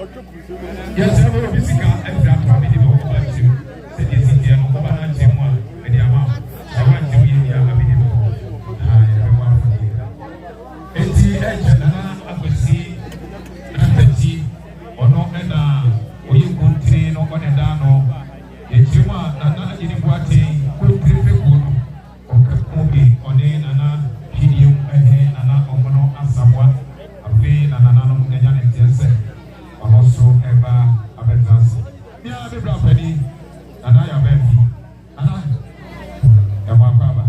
Yes, I will be sick and that family will go back to the city and over and Jimwa and the amount. I want to be here. And the engine, I will see and the tea or no, and we continue no one and down. The Jima, Agyenim Boateng, good trip, or Kapobi, or then Nana, Hidium, and Nana, Omono, and someone, a vein and another Munyan and Jensen. Also, ever abundance. Yeah, the property, and I am happy. And I am a baba.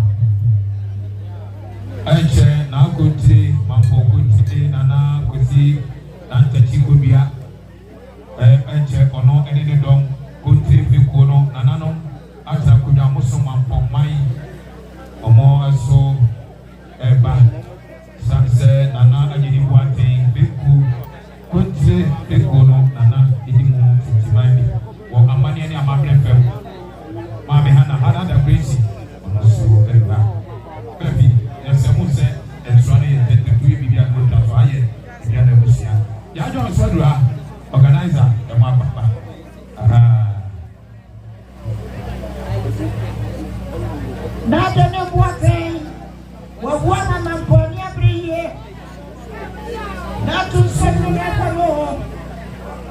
I say, now good day, Mampong Butoku, Nana, good day, Nanta Chikubia. I say, or no, any dog, good day, Picono, Nanano, Atakuda Musum Mampong, my, or more so, ever. Sunset, Nana, Agyenim Boateng, Piku. Kunze ekono nana idimu timami wa amani ani amabren fem mame hana hana da crazy ono so eba baby yesemu se ensone ye de bibia ko ta so aye bibia na busia ya jo so do a organizer e mo papa aha na Agyenim Boateng wa wana Mampong abriye na Tunsuom ni akolo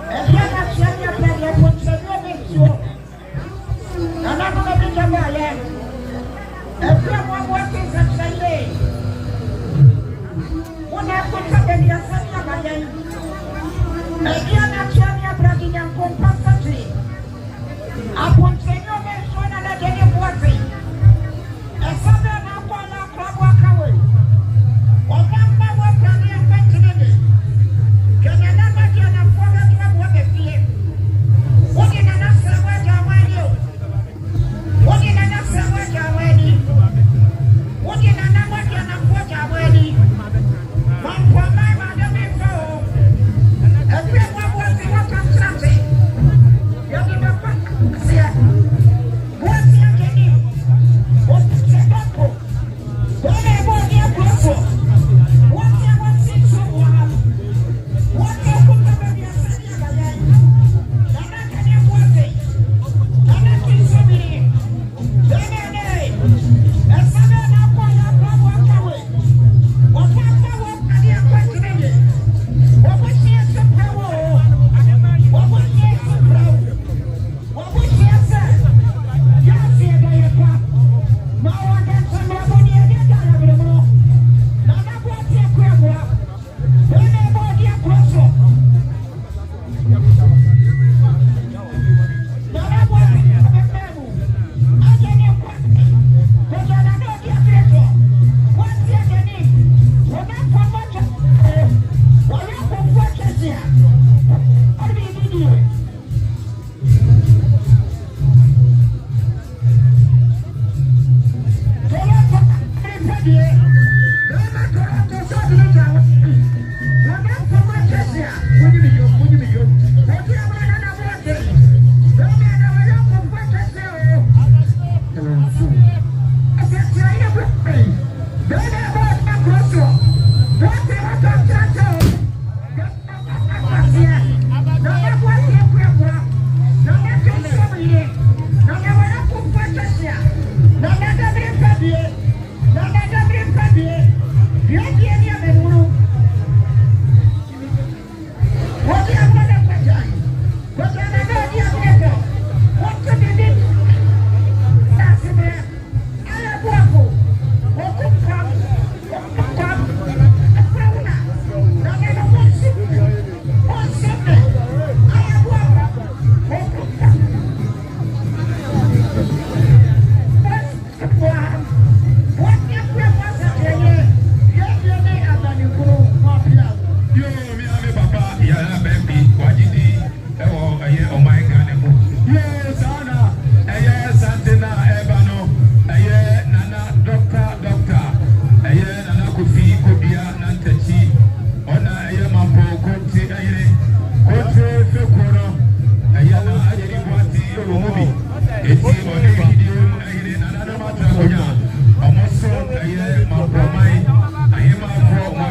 ebia na chianya pele ponchelo mecho na na ko bi jamale ebia mo Boateng Asante wona ko tabeli asanya bayan ebia na chianya bradinya compensatory aponchelo mecho na Agyenim Boateng esabe na kwa na krabo akawe ogamba wa bradinya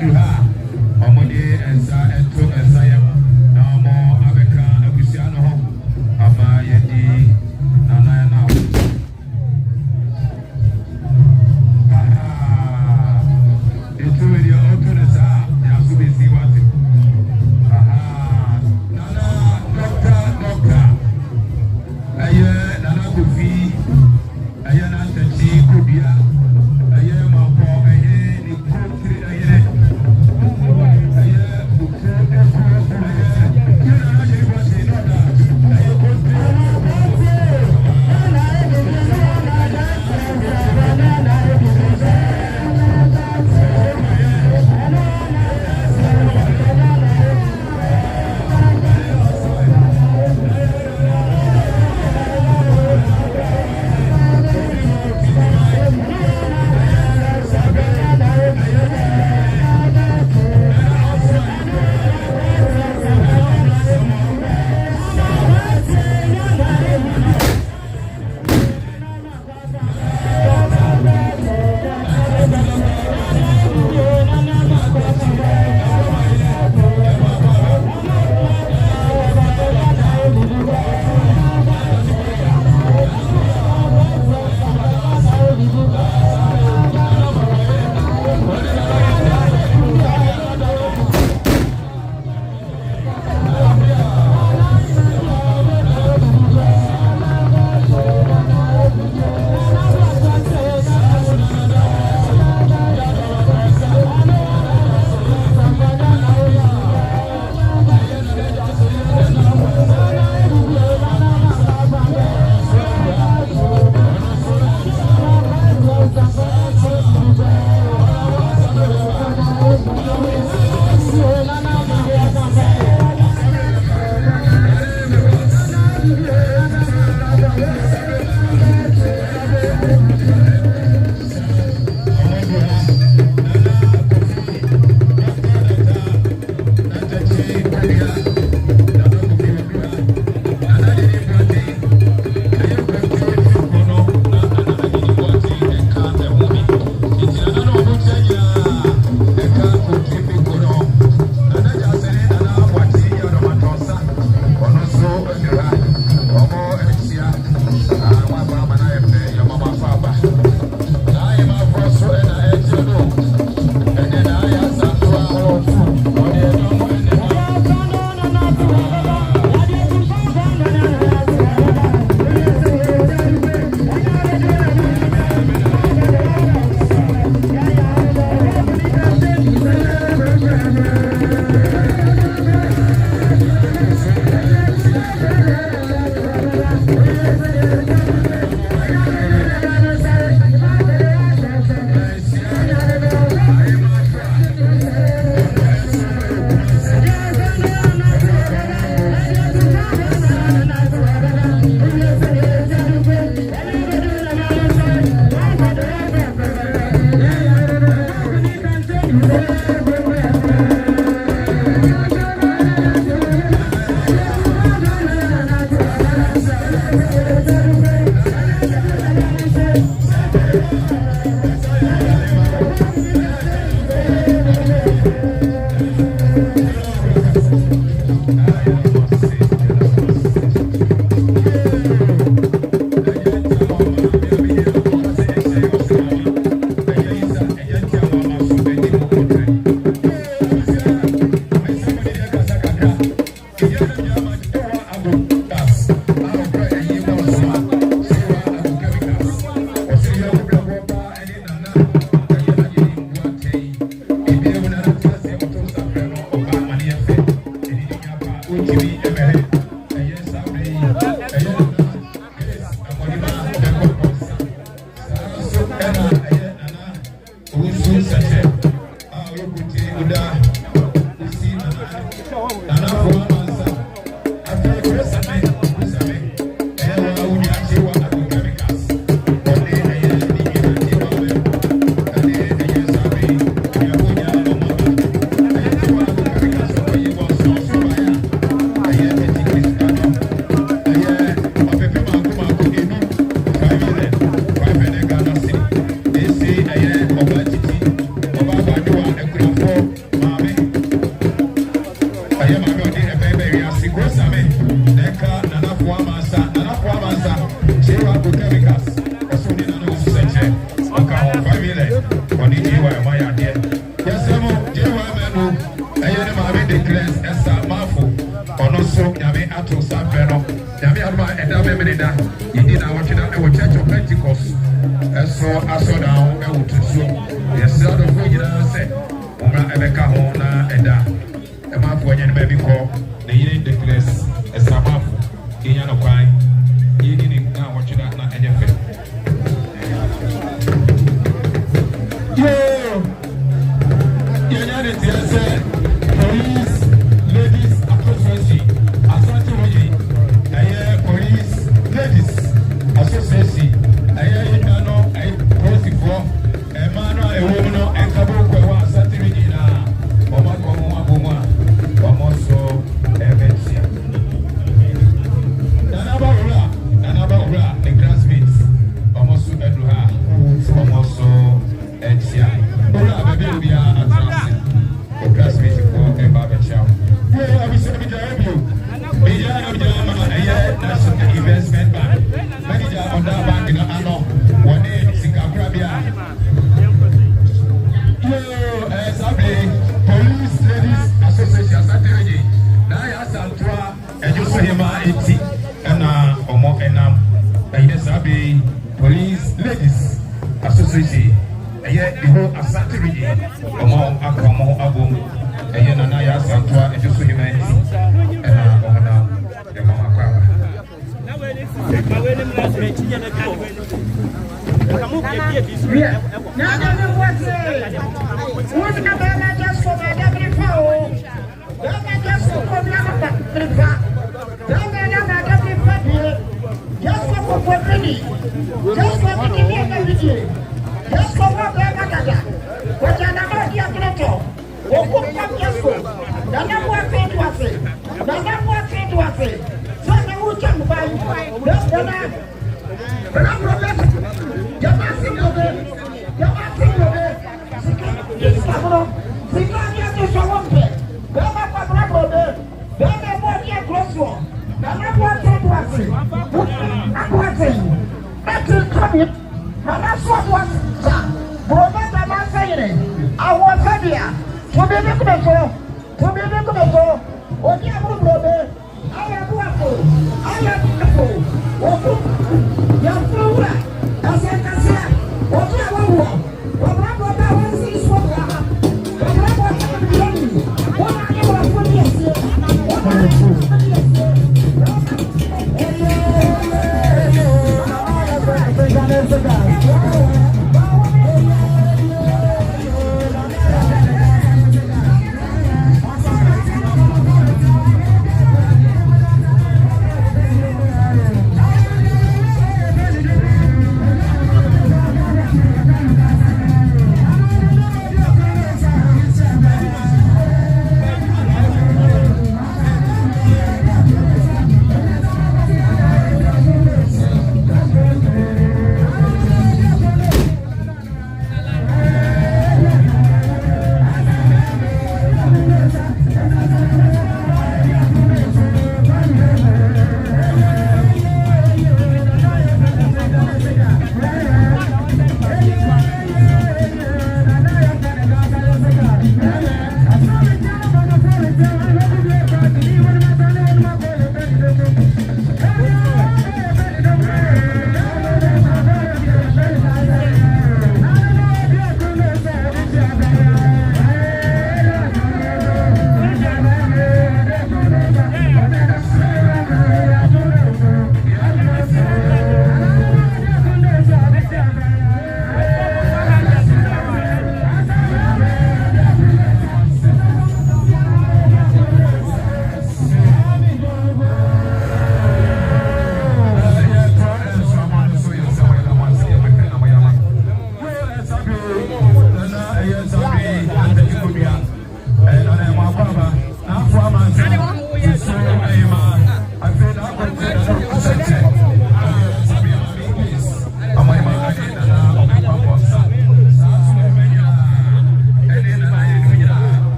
Duha, Omode and Sa and Tung and Sayam, no more. Police Ladies Association. The whole Asante region, among Akwamo Abum, Nana Santua, and Josu Humanity, and Omana, the Mama Kwaba. Just for what they got, what I never hear to or put up just go. The number one thing to say, the number one thing to say. So they will come by just for that. But I'm not you're not single there. You're not single there. It's Cameron. See, not yet to show up there. Go back to Bravo there. Then they won't get close one. The number one thing to say. I'm watching. That's it, come in. And that's what was Brother Dama saying. I was here to be the commercial, to be the commercial. What you have, brother? I am wonderful. I am wonderful. What you have through that? As I can say, what you have won. What I was this one. What I was doing. What I was putting here. What I was putting here.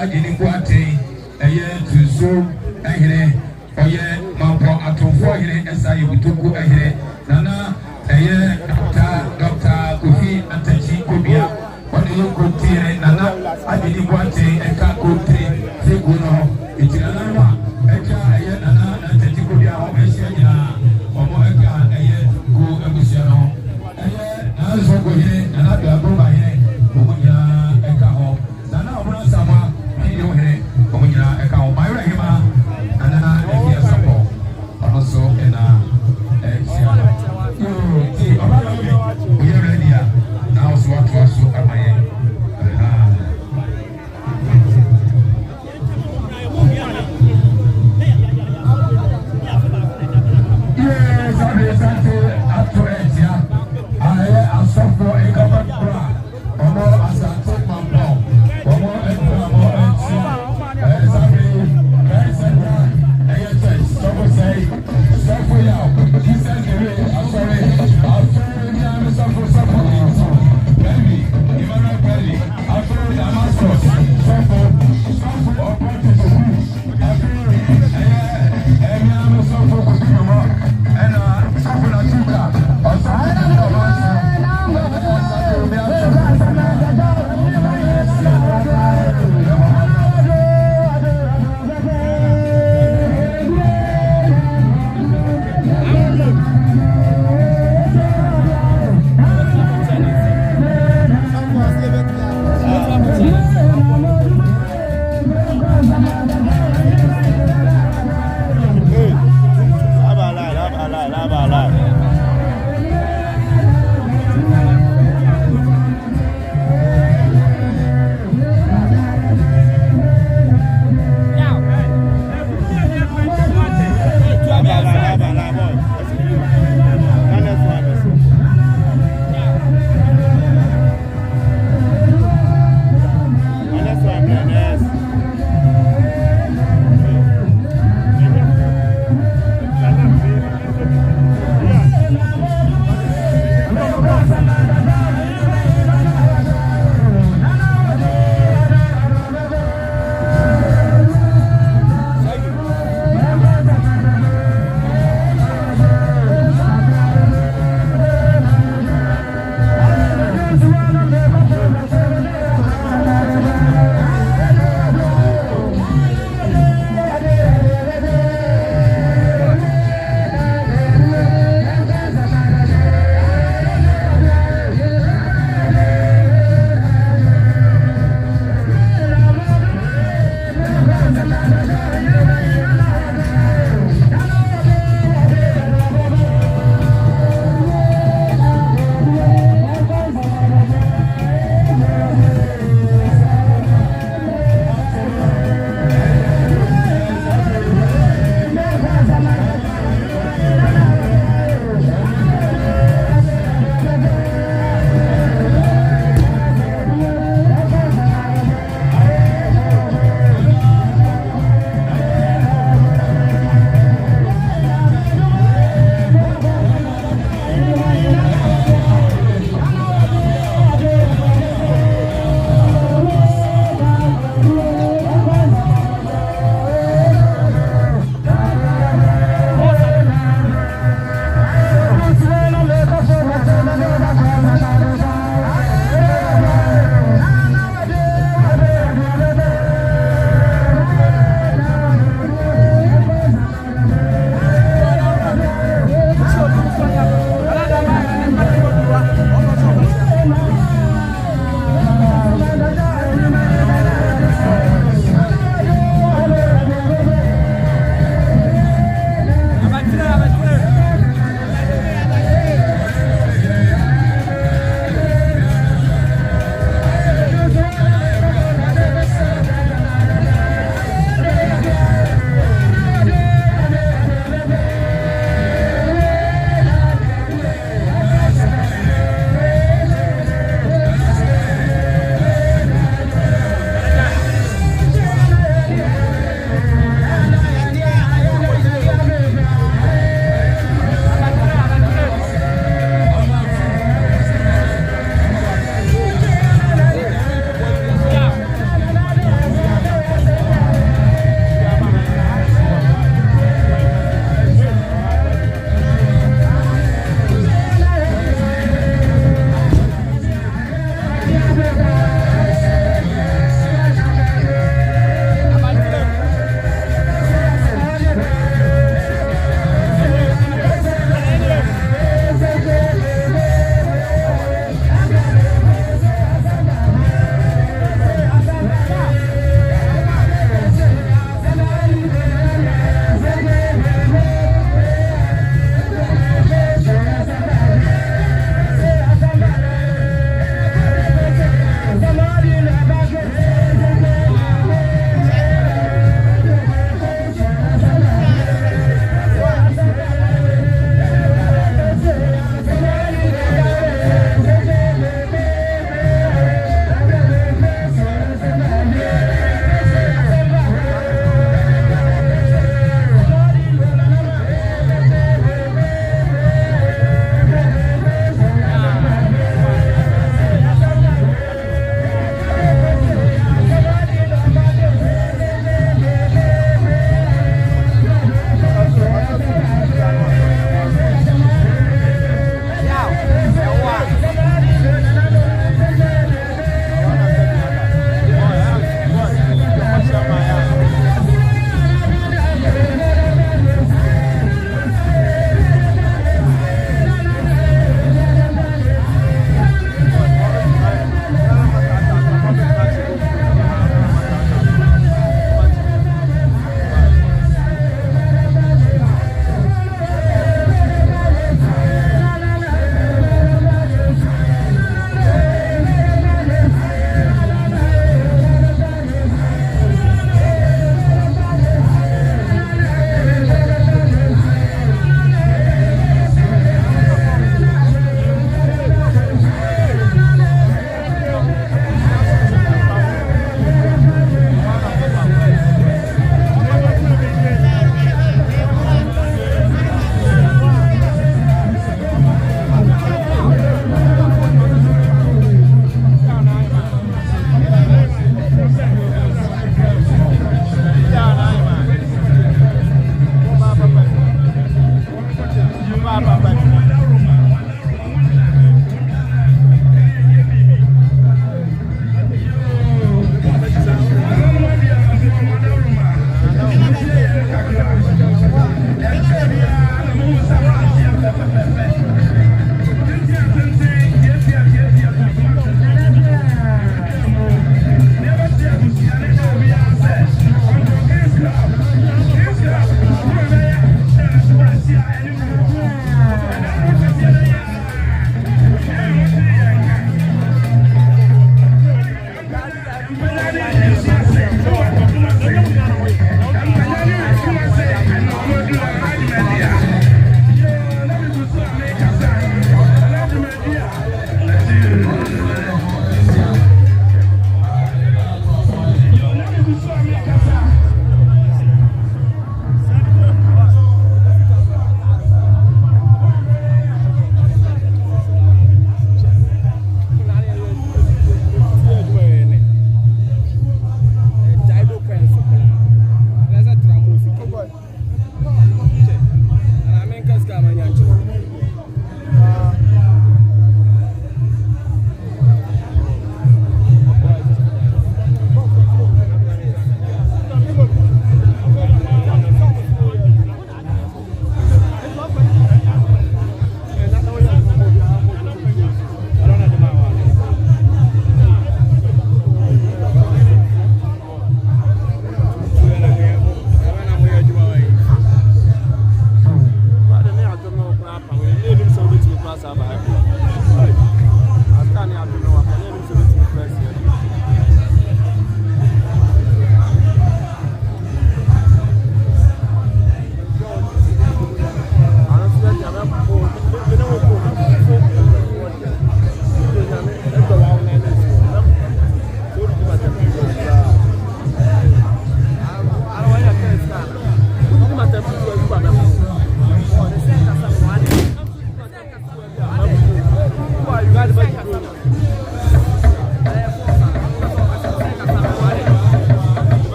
Agyenim Boateng Tunsuom Hene Mampong Butoku Hene Nana Dr. Kofi Antachi Kobia Nana Agyenim Boateng Seguno Itinanwa Nana Antachi Kobia Omo Go Ebusiano Nazo Hene Nana Biagoba Hene Asante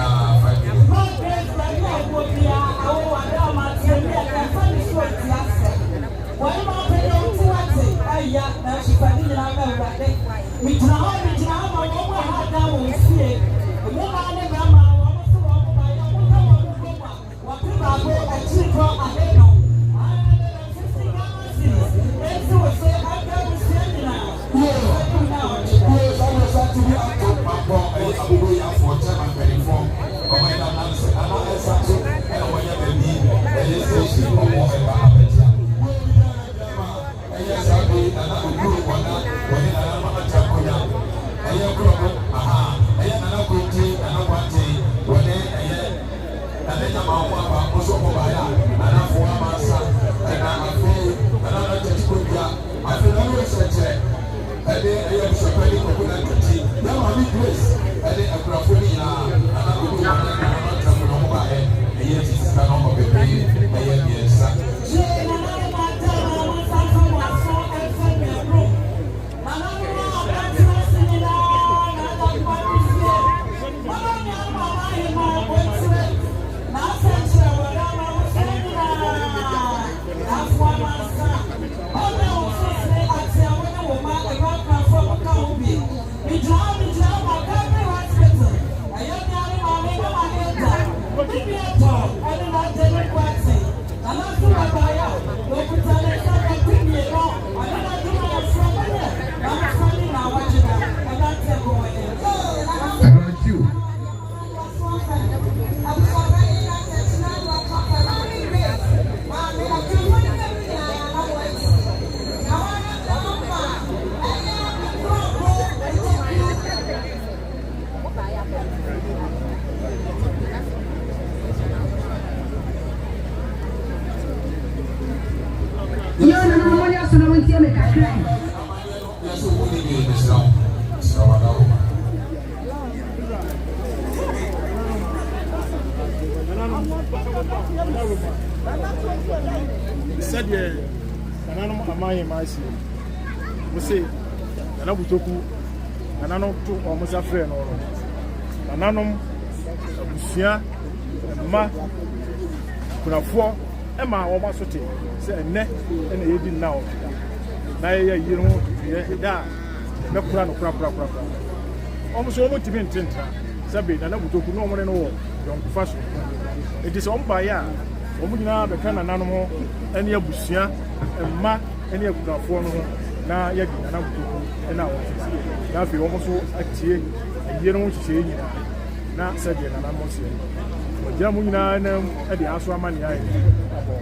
I feel Butoku, and I know two almost a friend or Nanum, Busia, Ma, Kunafo, Emma, almost say a neck and a evening now. Naya, you know, that no crap. Almost almost to be in Tinta, Sabi, and I would talk no one and all, young fashion. It is on by ya, Omuna, the kind of animal, any of Busia, and Ma, any of Kunafo. Na yagi na butoku na ofisi na fi wo so atie aye no hihye nyina na sade na mo se oja mu nyina na e de aso amane aye abo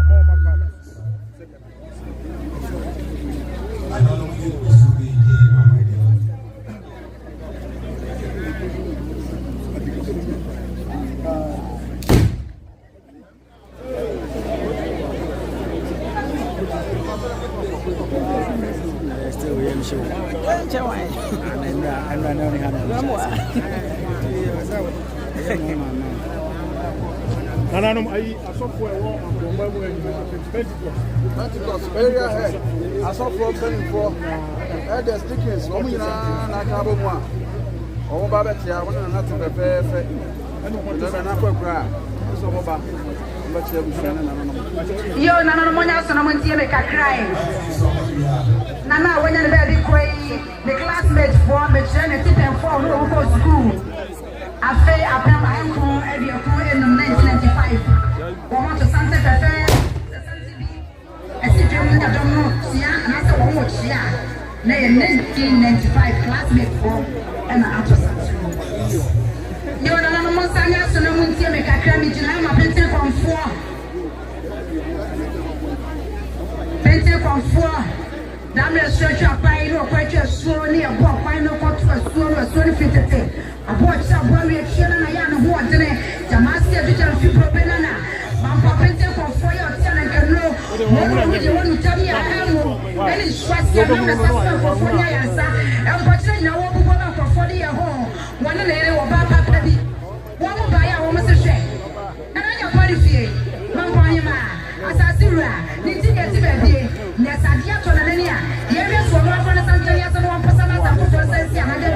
mo maka Nananum ayi asofo ewo agomba mu Pentecost area head asofo benfo the stickers omu nyina na ka bo mu a owo ba betia wona na to befefe eno na kwakura so mo ba betia bu shana nananum yo nananum monya so na mo ntie me kakrai nana wonya ne be koi the classmates for me chene tipen for no go school afi apem anko e de ko in 1995 woman to Asante Pepe esi drum na drum no sia na se wo mo sia na 1995 classmates for and Asante yo na no mo sanya so na mo ntie me kakra mi jina ma pente konfo Damn stretch up by no quite slowly a walk by no cut to a slow fitted. A watch up one reaction and I am a water. Damasia digital people banana. Mampa Pente for fire, and can know. What you want to tell me? I am any stress your number for 4 years. And watching now for 40 years home. One lady or Papa Baby. One will buy a woman's share. And I am body fear. Mampa Asasura, Niti baby. Yes, I get on the linear. Yes, for one for the Santa Yes, and 1 person as a person, and the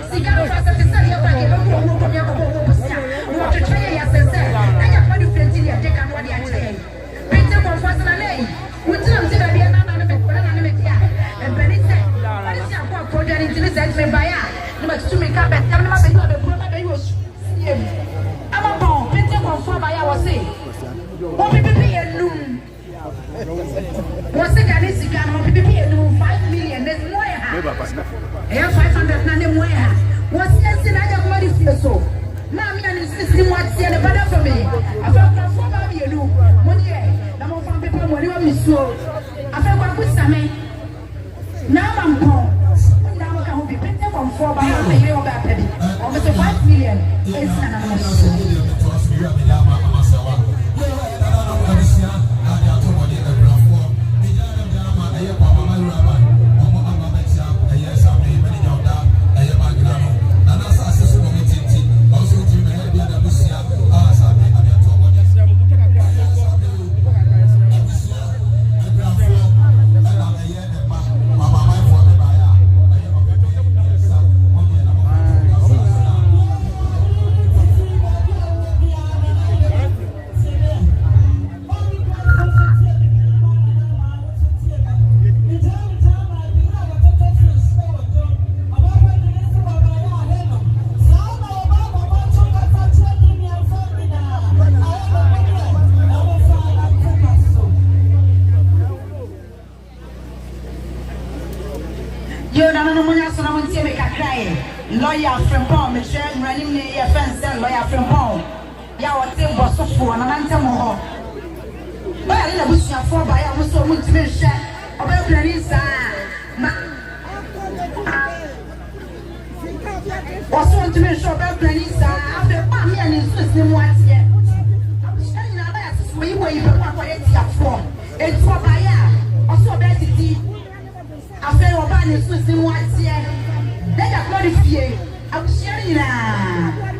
Sigaro Fast to study up again. What to try, yes, I said. I have body plenty of take on what I say. Peter for first and a lane. Which I'm still a bit and Benny said, what is your work for the intelligence by you must to make up and tell me about the problem you was. I'm a bone, Peter for by our say. What will be a noon? What's the Ghanese can be 5 million? There's more. I have 500 more. Was yes in I money feel so. Mammy and his sister wants to see better for me. I felt for you do. Money, number of people when you are Miss Slow. I felt what good Sammy. Now I'm gone. Now I can be better from 4 by a year of that penny. Almost 5 million. It's lawyer from Pom, Michelle running near fence, lawyer from Pom. Yawa was so full and an answer more. But I didn't wish you for by I was so much to share about Clarissa. Was want to make sure about Clarissa after Mammy and his sister once yet. I'm saying that we were what it's from. It's for Baya, also Betty. After your body is listening once yet. Let us modify. I'm sharing now.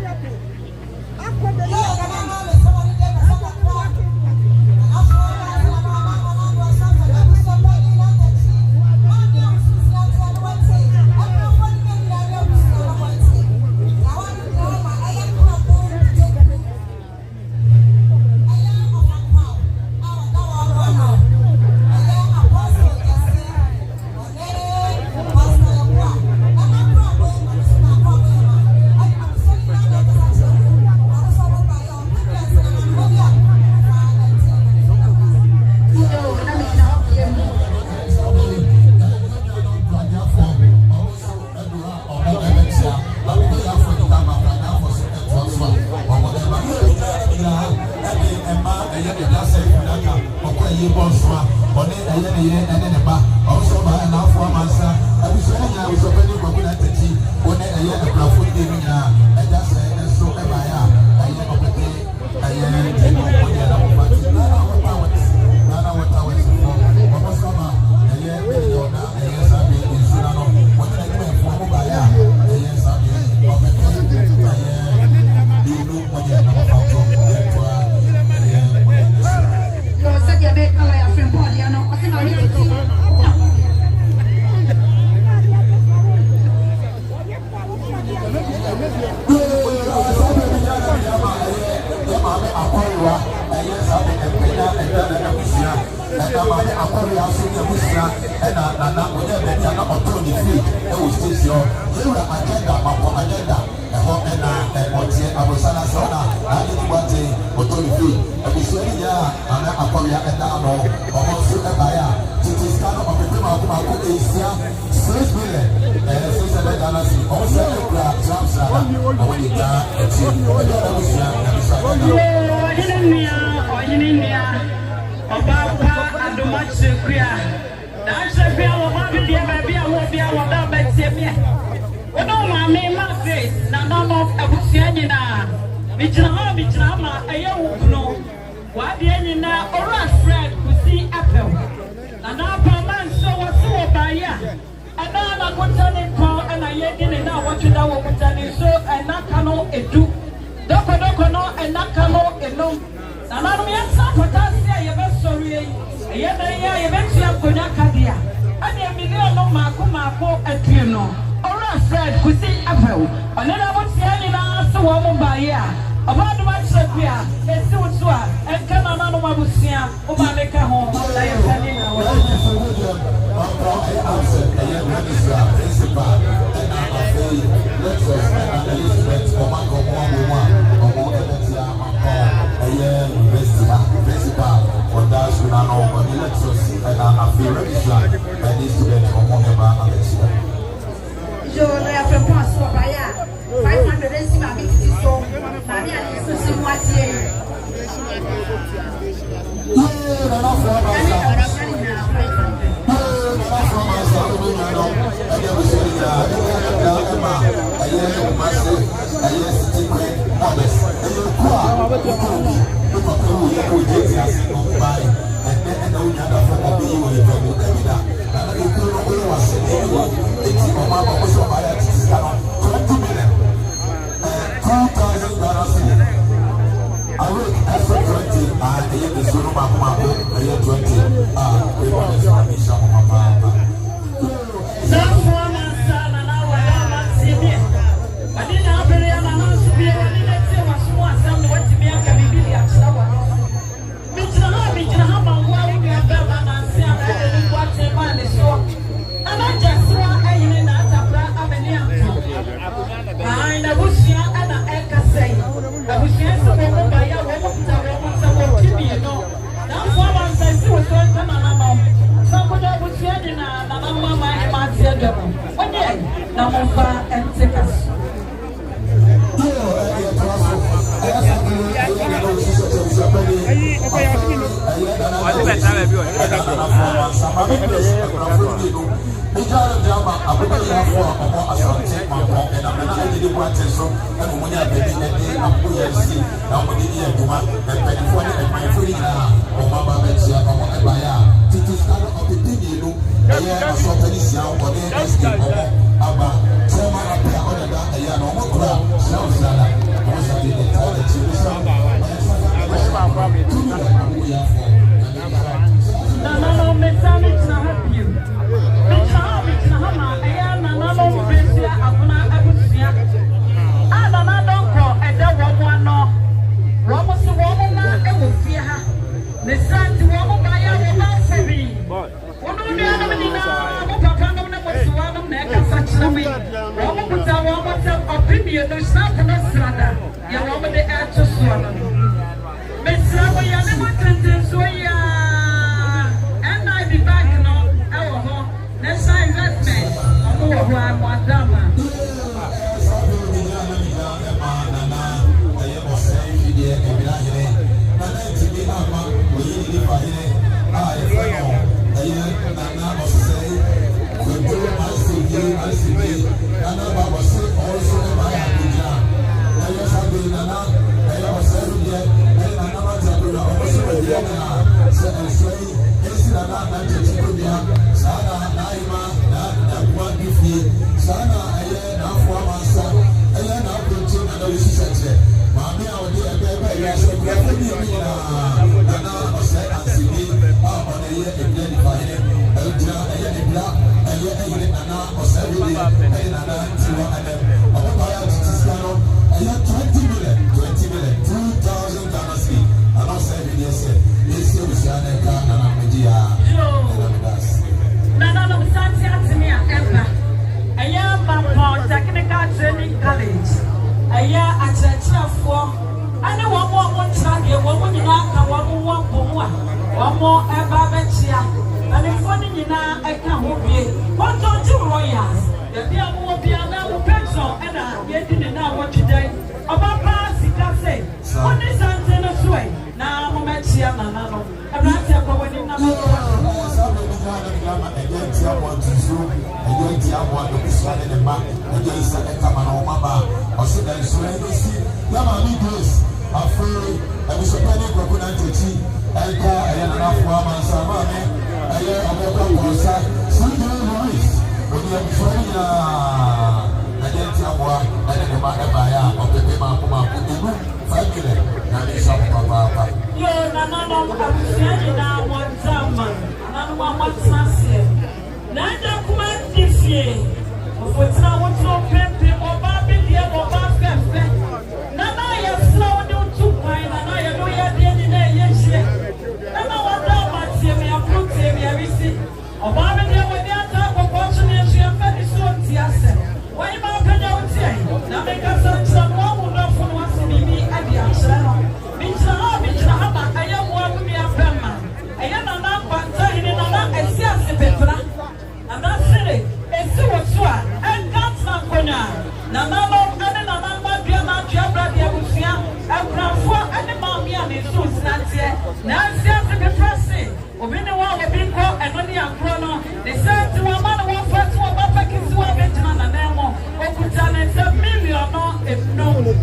Je ne fais pas ça,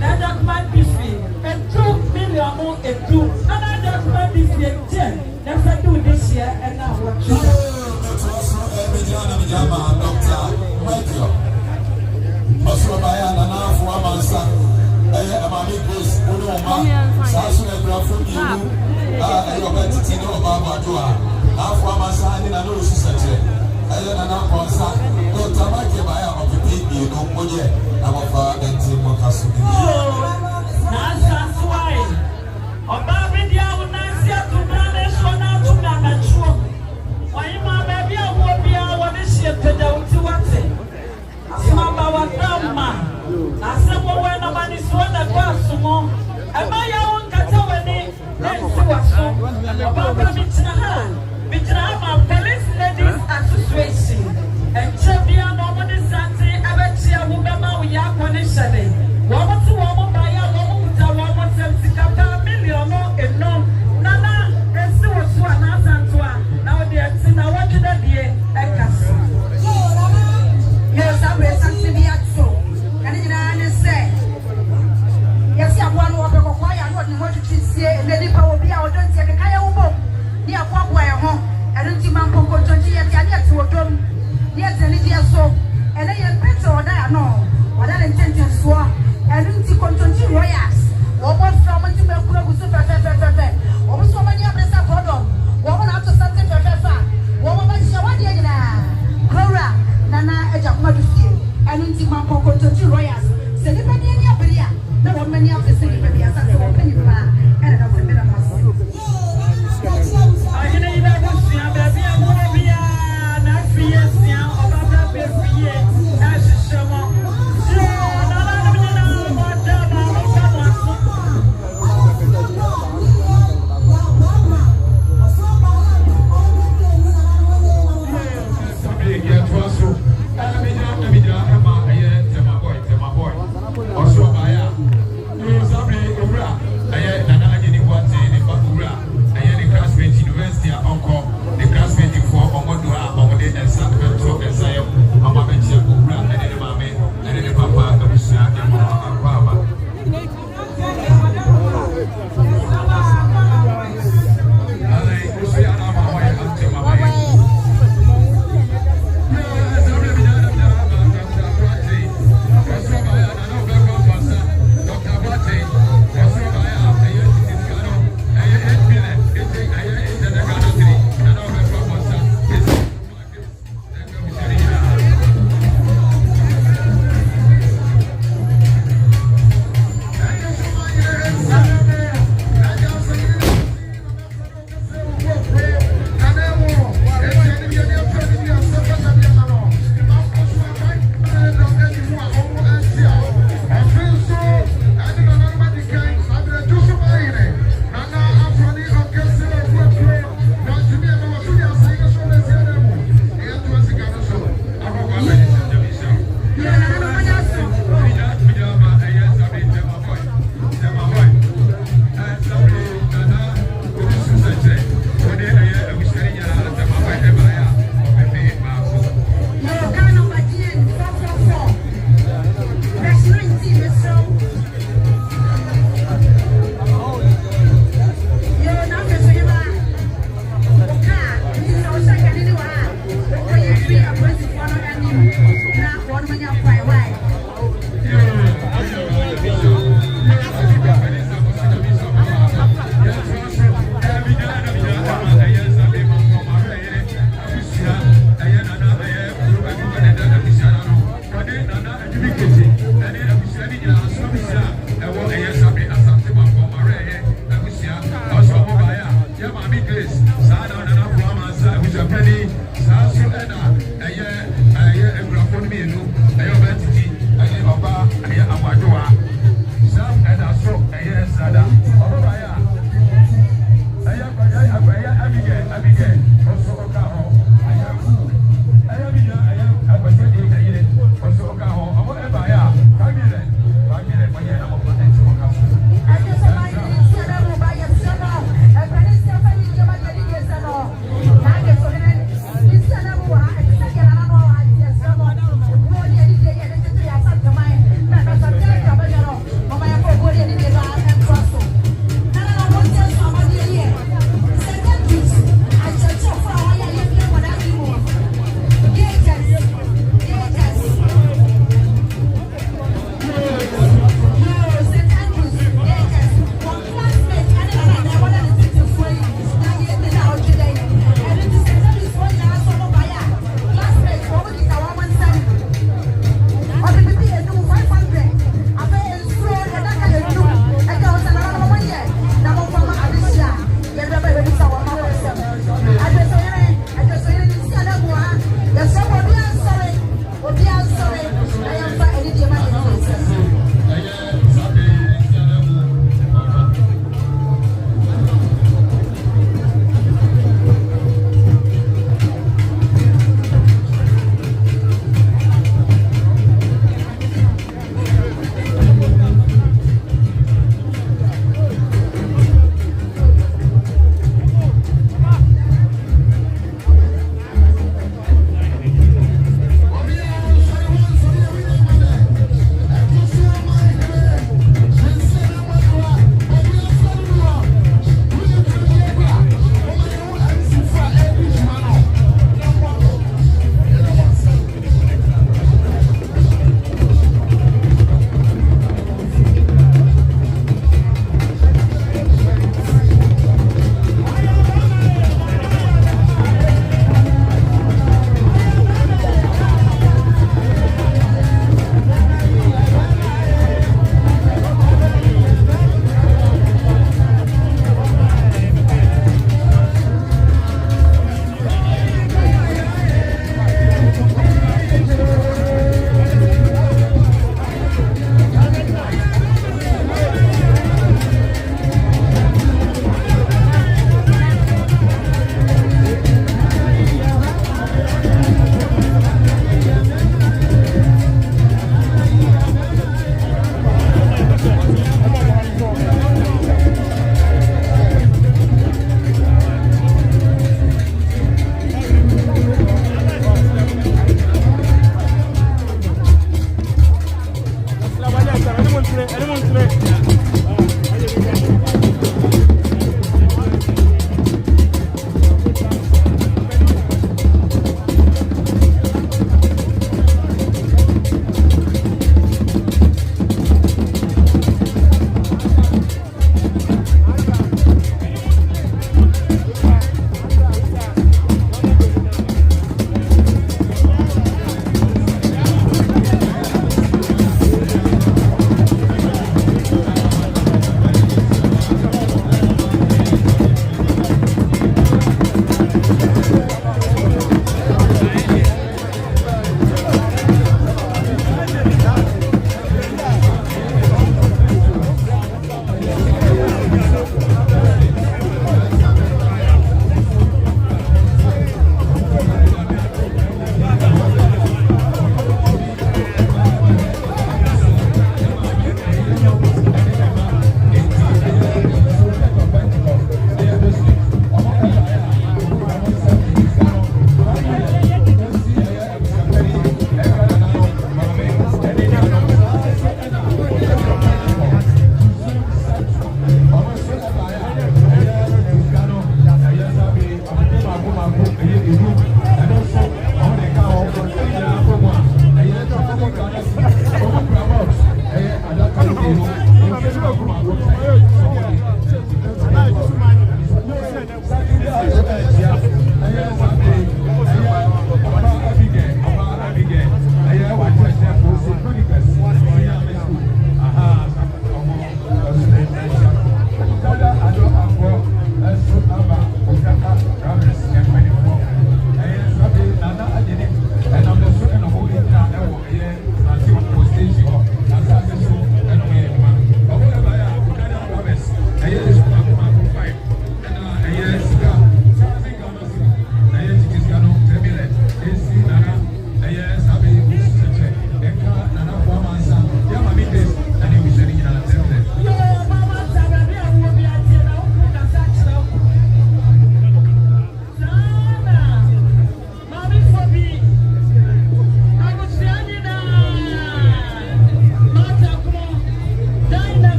that document is and 2 million more a 2. Another document is the 10. That's what I do this year and now what you Yes,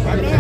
Right.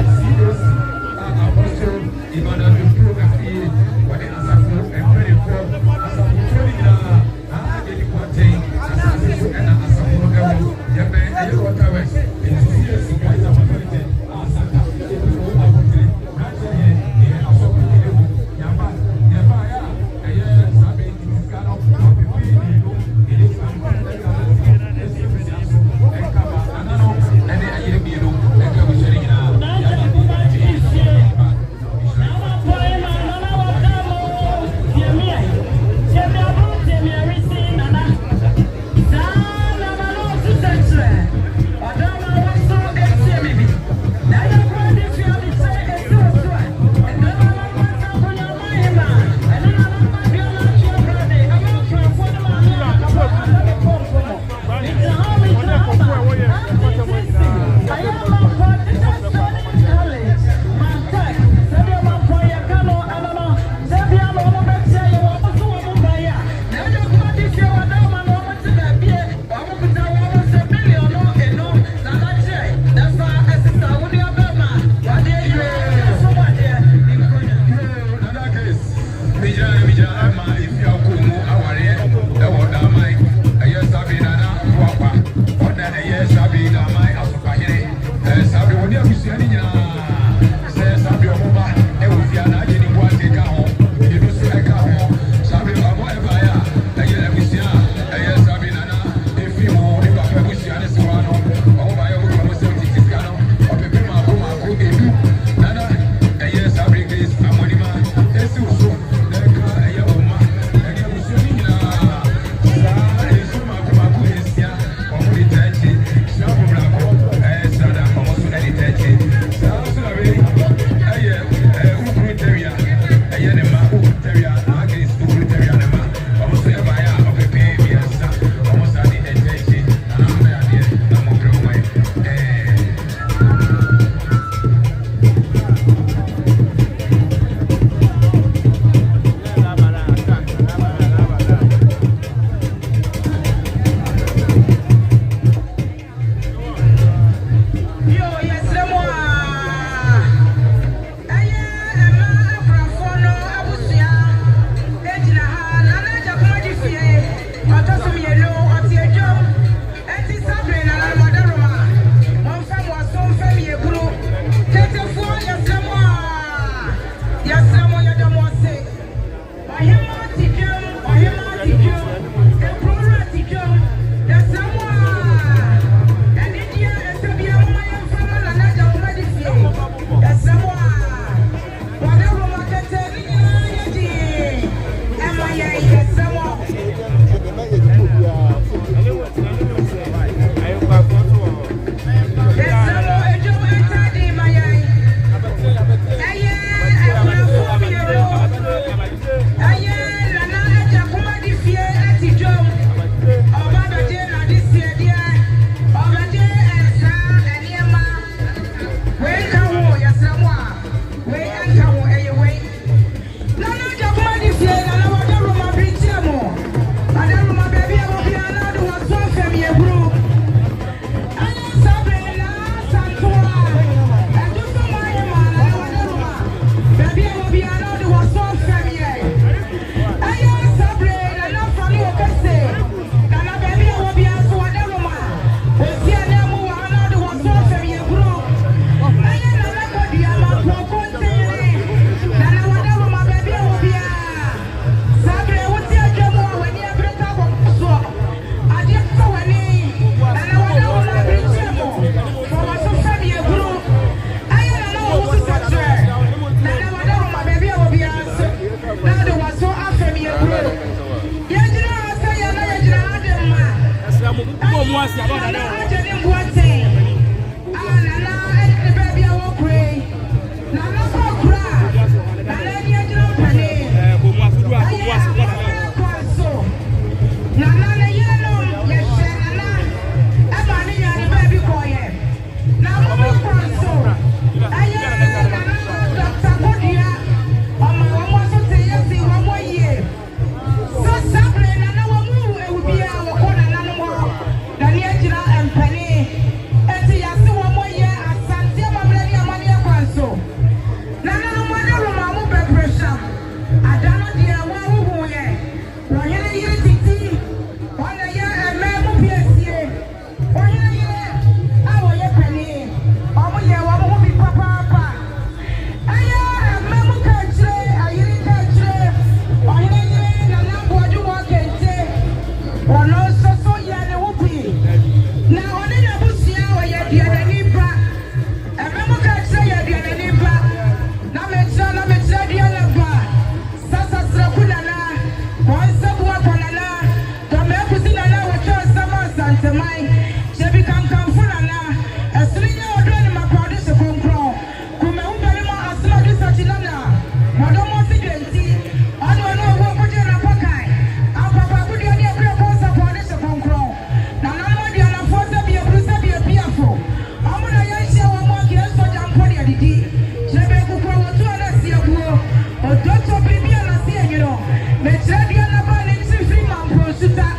Odoto Bibia na see you know. Metradia na ba ni free Mampong Suta.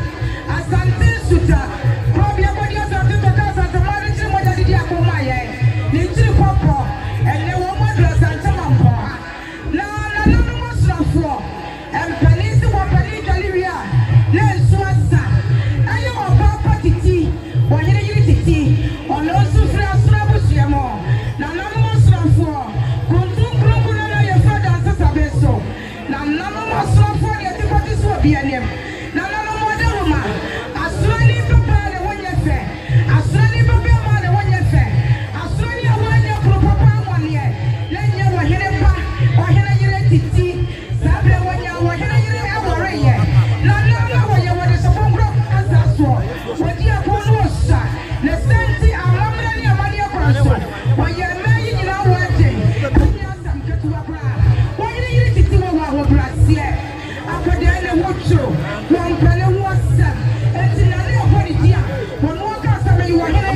Asante Suta. Probia body Asante to Asante Mampong mo dadi dia ko maye. Ni tiri popo. Ene wo mo do Asante Mampong. Na no mo srafo. Empani si wo pani Galiria. Na suasa. Ayo papa titi. Wo yire yire titi. Ono sufre asura busiamo. Na no mo srafo. Kuntum krokuna na ye fada Asante beso. Na no mo srafo ye ti pati so bianem. Na no mo de roma. Asura ni papa le wonye fe. Asura ni papa ma le wonye fe. Asura ni awanya pro papa wonye. Na nye wo here pa. Wo here yire titi. Sabre wonya wo here yire awore ye. Na no wo ye wo de so bongro asaso. Wo di akonu osa. Na senti amamra ni amani akwaso. Wo ye meyi ni na wo ate. Ni asam ketu akra. Wo here yire titi wo wa brasie. Akode ne wocho. Wo mpele wo sa. Enti na ne hori dia. Wo no ka sa me wo here.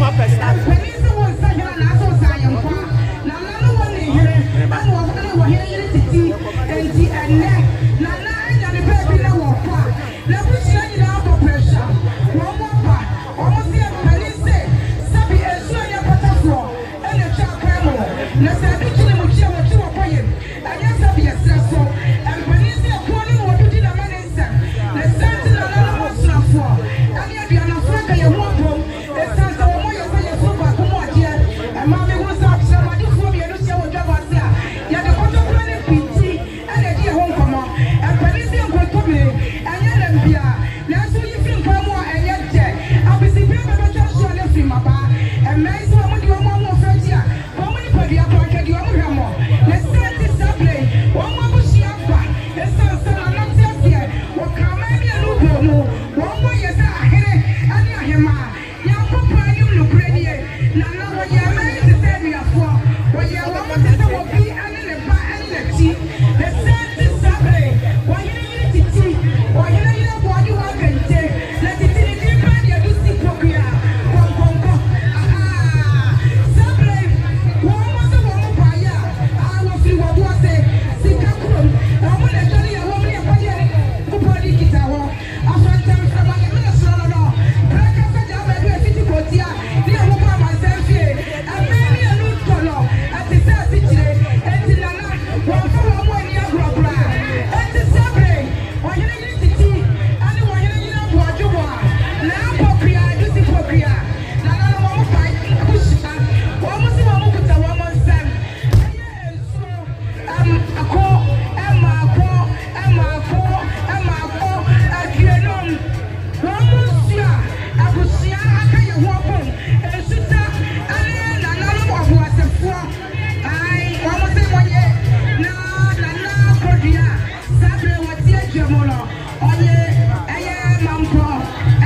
Apenisi wo sa here na so sa yempa. Na no wo ni here. Anu wo here yire titi. Enti ene. Na anya ne baby na wo pa. Na bushi na ina abo pressure. Wo mo pa. O mo se apenisi. Sabi esu ya patafo. Ene cha kwemo. Na sa bi kini mo chia wo chi wo pa yem. Anya sabi esreso. Apenisi akwo ni wo dudi na manensa. Na santi na mo srafo. Ani abia na franka ye ho bom. E santi wo mo ye fa ye fo ba ko mo ade. E ma me wo sa kira ma di fo bi enu sia wo dwa ba se a. Ya de ko to kura ne piti. Ene di ye ho nkomo. Apenisi nko to bi. Anya na bia. Na so yi fi nko mo enye je. Abisi bi be be twa so ne fi maba. E mai so mo di wo mo mo fa ji a. Wo mo ni pa bia ko ke di wo mo hwe mo. Na santi sabre. Wo mo bu shi afa. E santi na na ti afie. Wo ka ma ni anu bo mu. Wo mo ye sa ahere. Ani ahema. Ya ko pa ni lu kredi e. Na wo ye mai ti se ni afo. Wo ye wo mo ti se wo bi ani ne ba ani ne ti. E santi sabre. Wo ye ni titi. Wo ye ni bo adu wa kente. Na titi ni bi pa ni adu si pokria. Konkonko. Sabre. Wo mo se wo mo pa ya. Wo fi wo bo se. Sika krom. Wo mo le jori ya wo mo ye pa ye. Ko pa di kita wo. Asante mfama ye me so no. Braka se ja ba do fiti kotia. Ni wo pa ma se fie. Ameni anu tolo. Ati se asitire. Eti nana. Wo fa wo mo ni agrobra. Eti sabre. Wo ye ni titi. Ani wo ye ni na bo ajuwa. Na popria do si popria. Na na wo mo pa kushika. Wo mo si wo mo kuta wo mo nsam. Aye so ako Agyenim wo mo sia abusia aka ye ho bom esuta ale na na mo bo asefo ai wo mo se moye na kodua sabre wo ti adwemo no oye eye mampo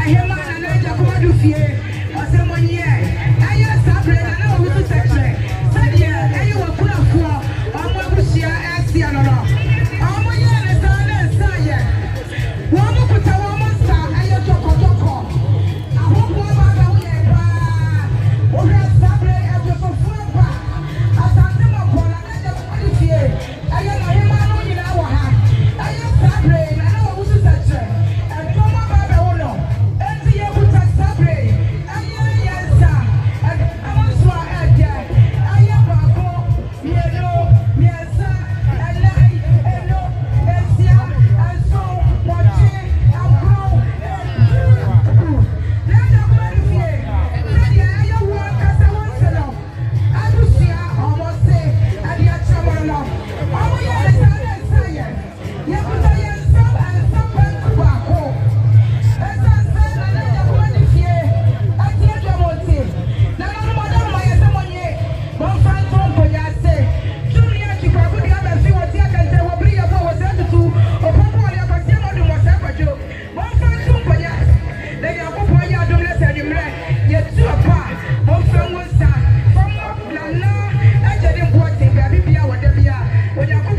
ehema na na ja ko du fie o se moye eye sabre na na wo tu sekre sadia eye wo kurafo o mo abusia esia no no o mo ye ne sa na sa ye wo mo kuta wo mo sa eye tokotoko ahobo ba ba wo ye pa wo ha sabre e to fo pa Asante Mampong na ja ko du fie eye no hema no nyina wo ha eye sabre na na wo tu sekre e to mo ba ba wo no enti ye kuta sabre eye ye sa amo so a ja eye ba ko ye no mi sa elai eno esia aso mochi akro na ja ko du fie sadia eye wo kasa wo selo abusia omo se adia chamo no omo ye sa ye ye kuta ye sa pa ba ko esa sa na ja ko du fie atia jamote na no mo da mo ye se monye bon fan ton ko ya se julia ki kwa ku dia ba fi wo ti akante wo bri ya bo wo se tutu o popo ya ko se no du mo se kwajo bon fan ton ko ya le ya ko po ya dum le se di mre ye tu apa bon fan wo sa from na Agyenim Boateng bia bibia wo da bia wo ya ko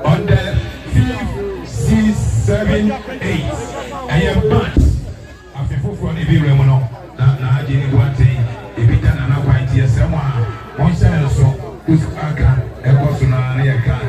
On the 5, 6, 7, 8. be Remono, Agyenim Boateng, if you can not quite hear someone, one channel so, who's Aka, and what's on a car.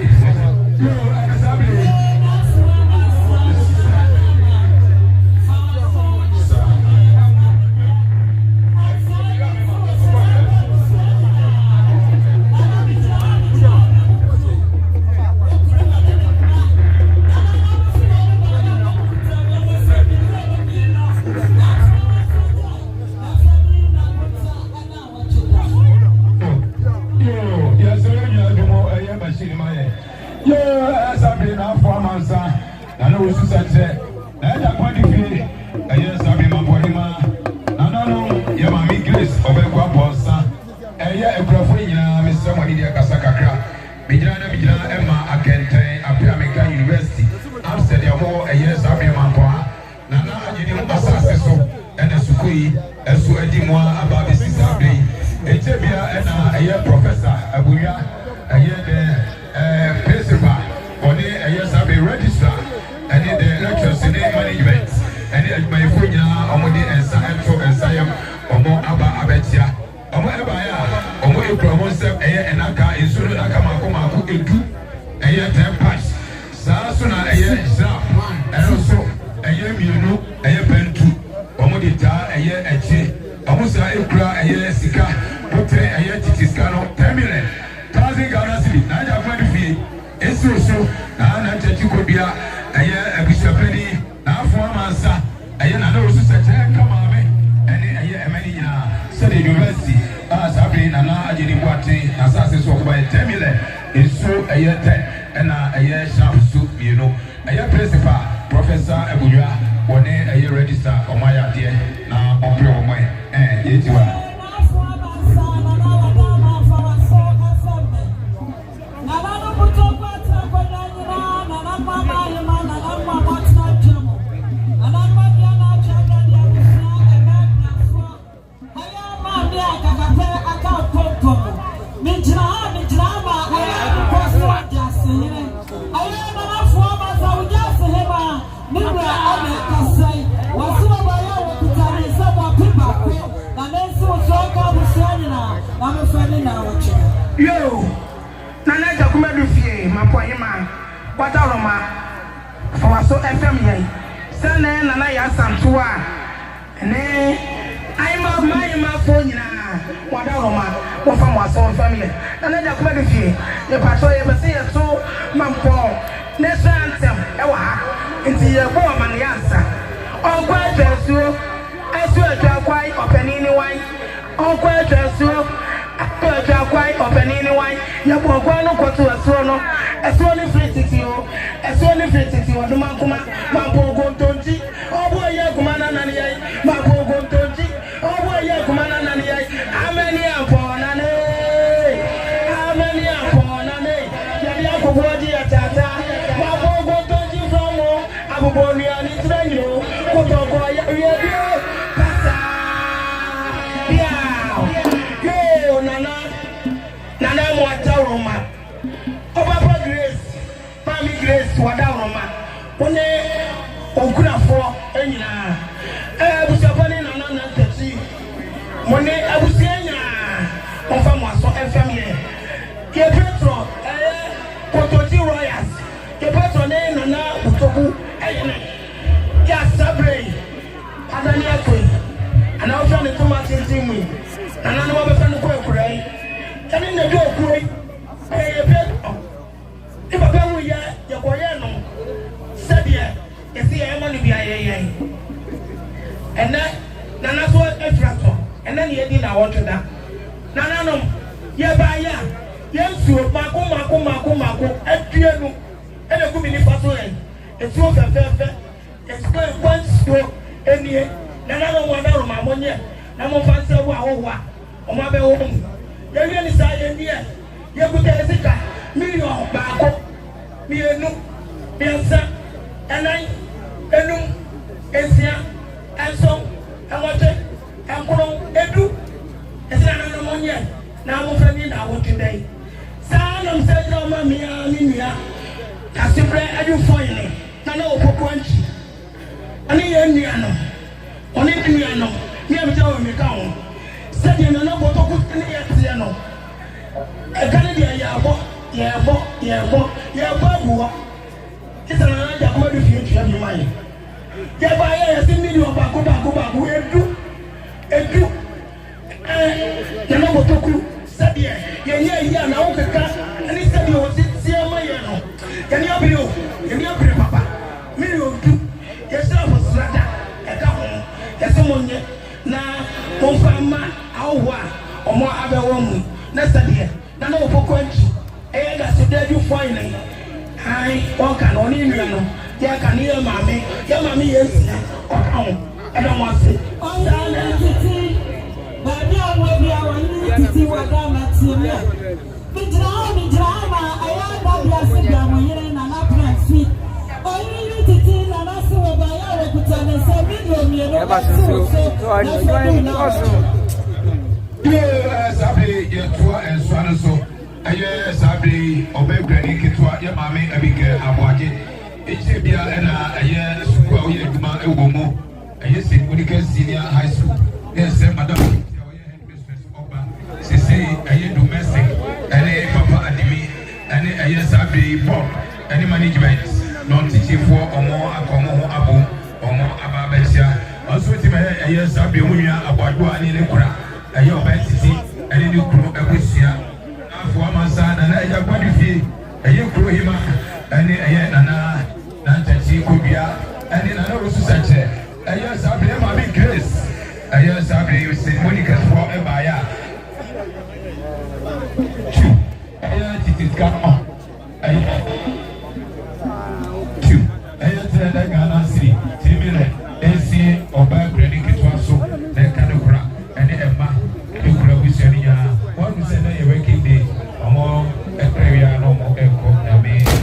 University, Amsterdam, a year Asante Mampong, Nana Agyenim Asante so, and a Sukui, a Suedimoa about the Assembly, a Tebia and a year professor, Abuya, a year principal, or a year Asante registrar, and the lectures in management, and my friend Omodi and Sato and Sayam, Omo Abba Abetia, Omo Abaya, Omo Promotion, and Aka in Sulu Nakamako Edu, a year 10 pass. Sasuna a year exam, and also a year Munu, a year Pentu, Omodita, a year Eche, Amusa Ekra, a year Sika, Pote, a year Titiscano, 10 million, 1,000 Ghana City, Naja Fadi, Esso, Nana Chachikobia, a year a Bishop Penny, Nafuamansa, a year Nano Susacha, Kamame, and a year Emania, Study University, Asante Nana Agyenim Boateng Asante so by 10 million, is so a year 10. And a year sharp soup, you know, a year principal, Professor Abuya, one a year register for my idea, now on your way, and yet you are. Yo, Nana Commemorative, Mampong, what are my for so FM? Send Nana Yasantua, and I'm a my phone. What are my from my son family? Nana Commemorative, the patrol ever say so, Mampong, next anthem, Ewa, into your woman answer. Oh, quite dress you, I swear to quite open anyone. Oh, quite dress you. Quite open anyone. You won't go to a throne. A throne free you. A throne free you. The Mampong Butoku. Oh boy, you come on and Mampong Butoku. Oh boy, you come on and how many upon an how many upon an Yaku Bodi Atata. Mampong Butoku from Abu Boni and Israel. Nana Wataroma. Over Grace, Family Grace, Wadaroma. One Okuna for Enya. Busapani Nana Tati. One Abusiana. Ofamaso and family. Kepetro, Pototi Royals. Kepetro Nana Butoku Hene. Yasabre. Adania Queen. And I found the tomato team. And I know what I'm going to pray. And in the door, great. If I go here, you're going said here, you see, I'm only behind. And that's what a tractor. And then you didn't want to that. Nana, yeah, by yes, you Mako, and Piano, and a good many fashion. It's so fair. It's going one stroke, and yet, Nana, one hour, my money. I'm on fancy or my home. You really say, yeah, you could tell us, million back, me a no, answer, and I, and so, I want it, I'm going to do. It's not an ammonia. Now I'm finding out today. Son of said, no, mammy, I simply I do finally. I know for quench. I need Indiano. Only Indiano. Yeah, Babu. It's another Jacob if you have your money. Yeah, by a million Baku, Edu. Yellow Botoku, Sadia, yeah, now, and he said you was it, Siamayano. Can you be Papa? Million two, yourself was Slata, a couple, there's someone yet. Now, Confirma, our or more other woman. That's the dear. None of a quench. And that's the day you find it. I walk on in Yano. Yeah, can hear mammy. Your mammy is I don't want to say. But now we are to see what I'm at here. The drama, I am not blessed them when you're in an upright seat. Only to see and also by our reputation and say, Yes, and so and so. Yes, I'll be obey Granny Kitua, your mammy, Abigail, Abuaji. It's a beer and a year, school, Yekuma, Ewomo, and yes, in Unica Senior High School. Yes, Madame. She say, I am domestic, and a papa Adimi, and a yes, I'll be pop, any management, non teaching for or more, a common abu, or more ababesia. Also, a yes, I'll be Unia, Abadua, and in Ekura, and your entity, and in your crew, a wish here. For my son, and I have one fee, and you crew him, and Nana, Nantachi, Kubia, and in another society. And yes, I'll be my big grace. And yes, I'll be using Monica for a buyer. It is come on. Two. I said, I cannot see. Timmy, AC, or bad credit to so that kind of crap. And Emma, you could have wished any one said a working day, or more a prayer, no more echo. I mean,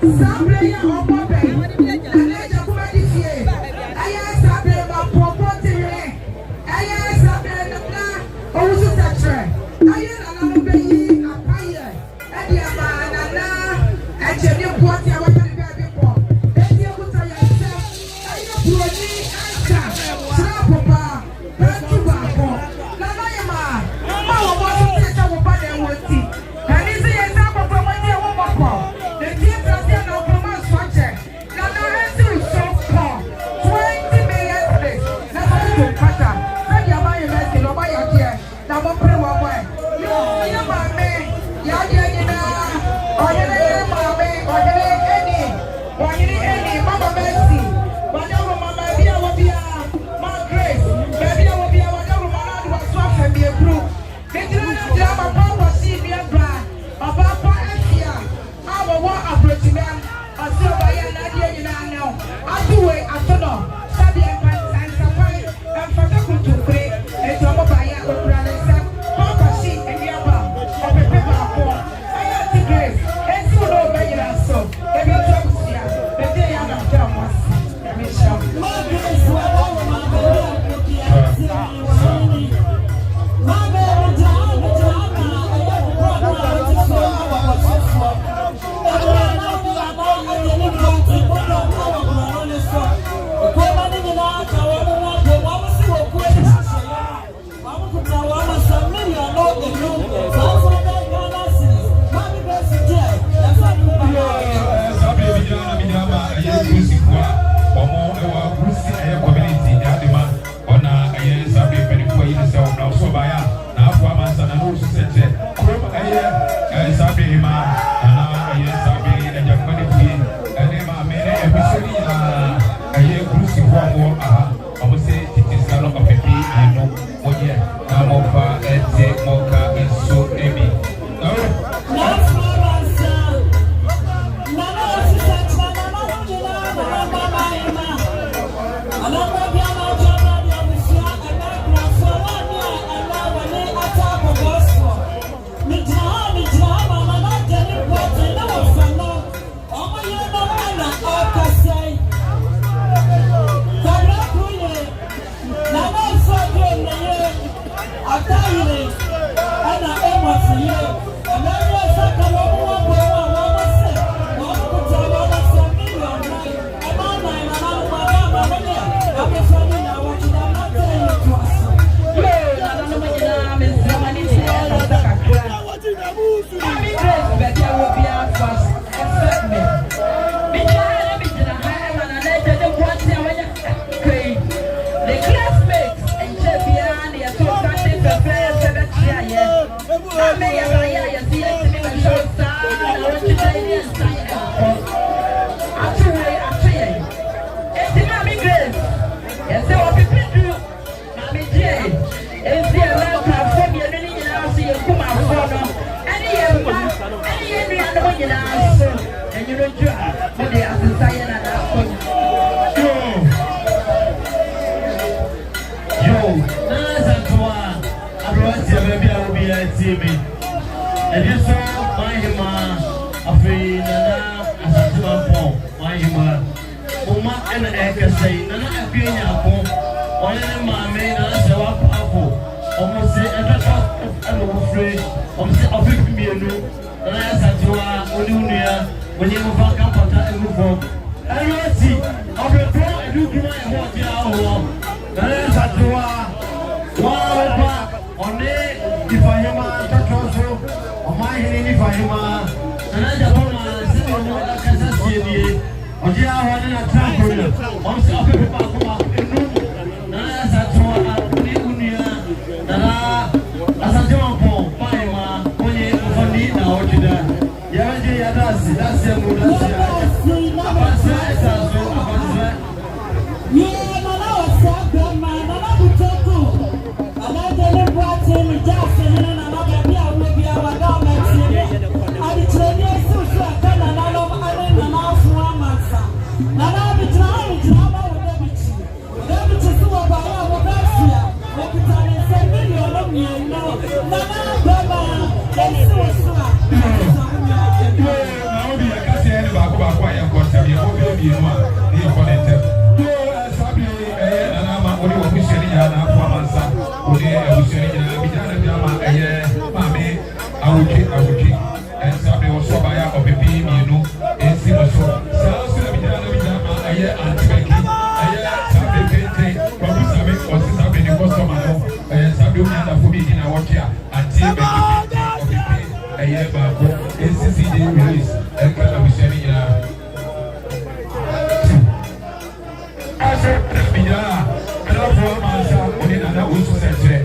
Some player or my lesson, or my idea. Now, what pretty one way? You're my man. Or you're my man, or you're any. Or you're any. Mama Bessie. Whatever Mama Bia will be my grace. Maybe I will be whatever Mama was soft and be approved. They didn't have my papa see me a bride. A papa and here. I will walk a pretty man. I still buy an idea you know. I do it, I don't know. Sabi and Sapai and Fataku to pray. And to buy a brother. Papa see and your mom. Or the paper for. I have to grace. And so no better so. Every time here. The day I am done was. Let me show. My grace, what I want my Ase,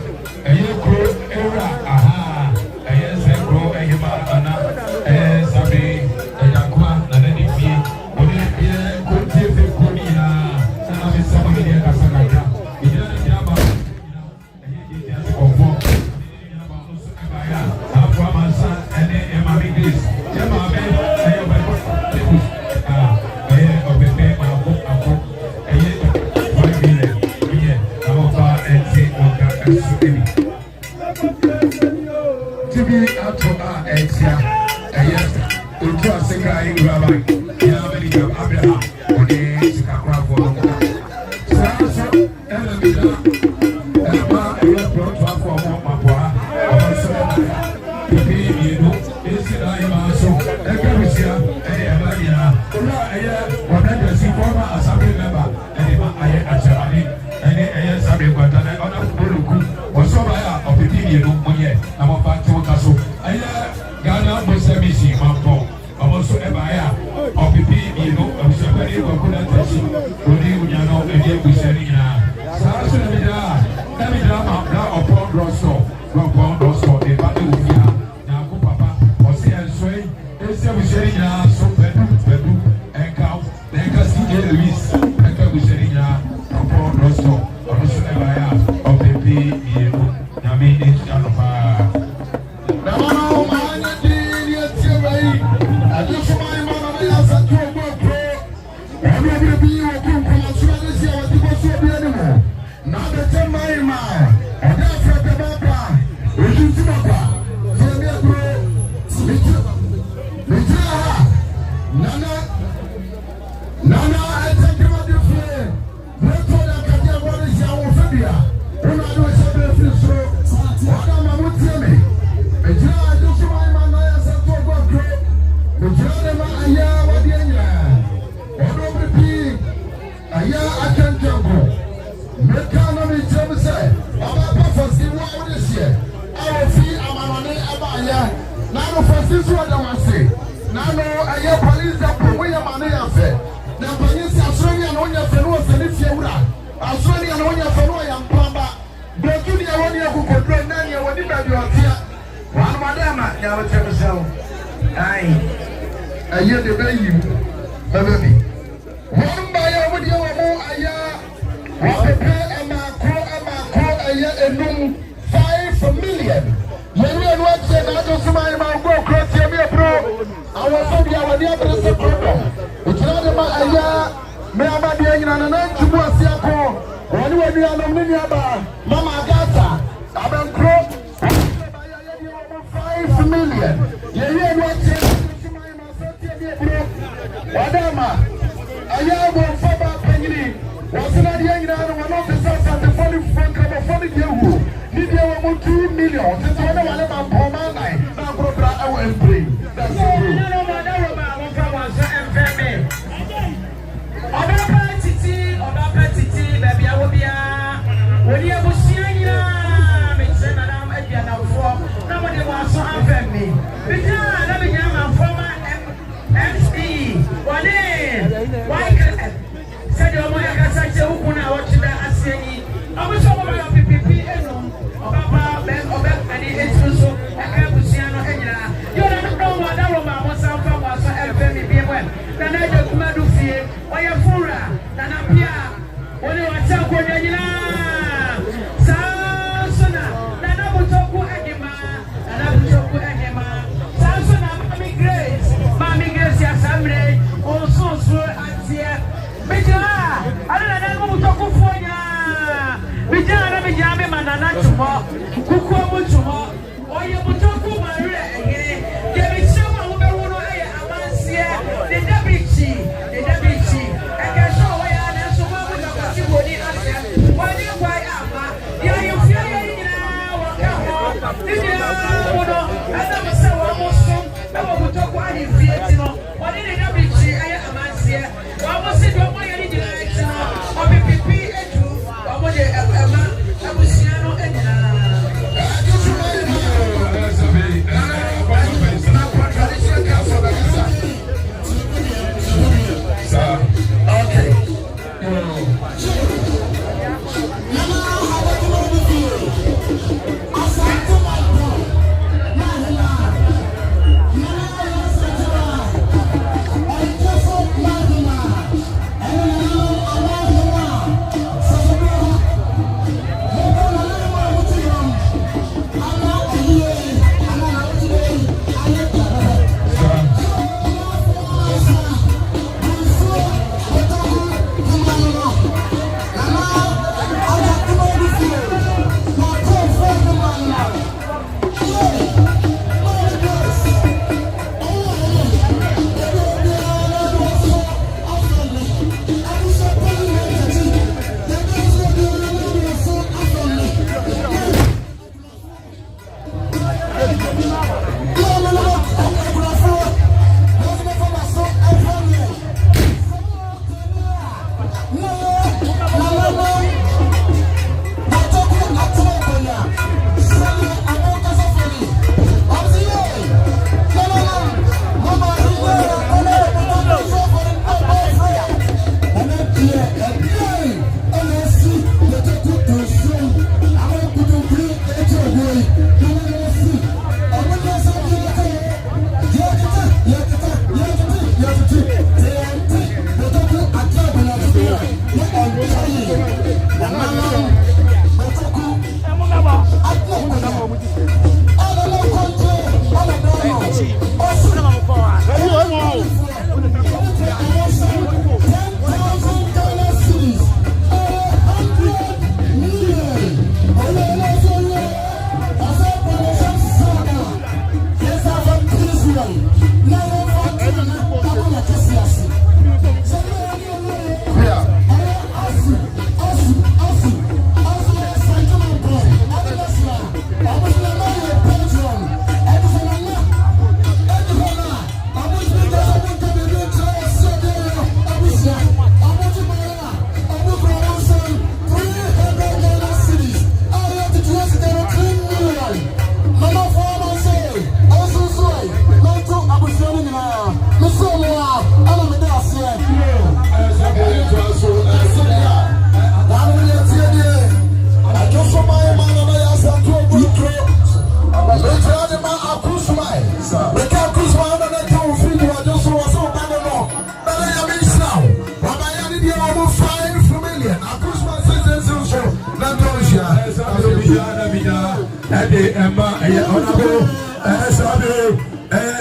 Ade Emma, honorable,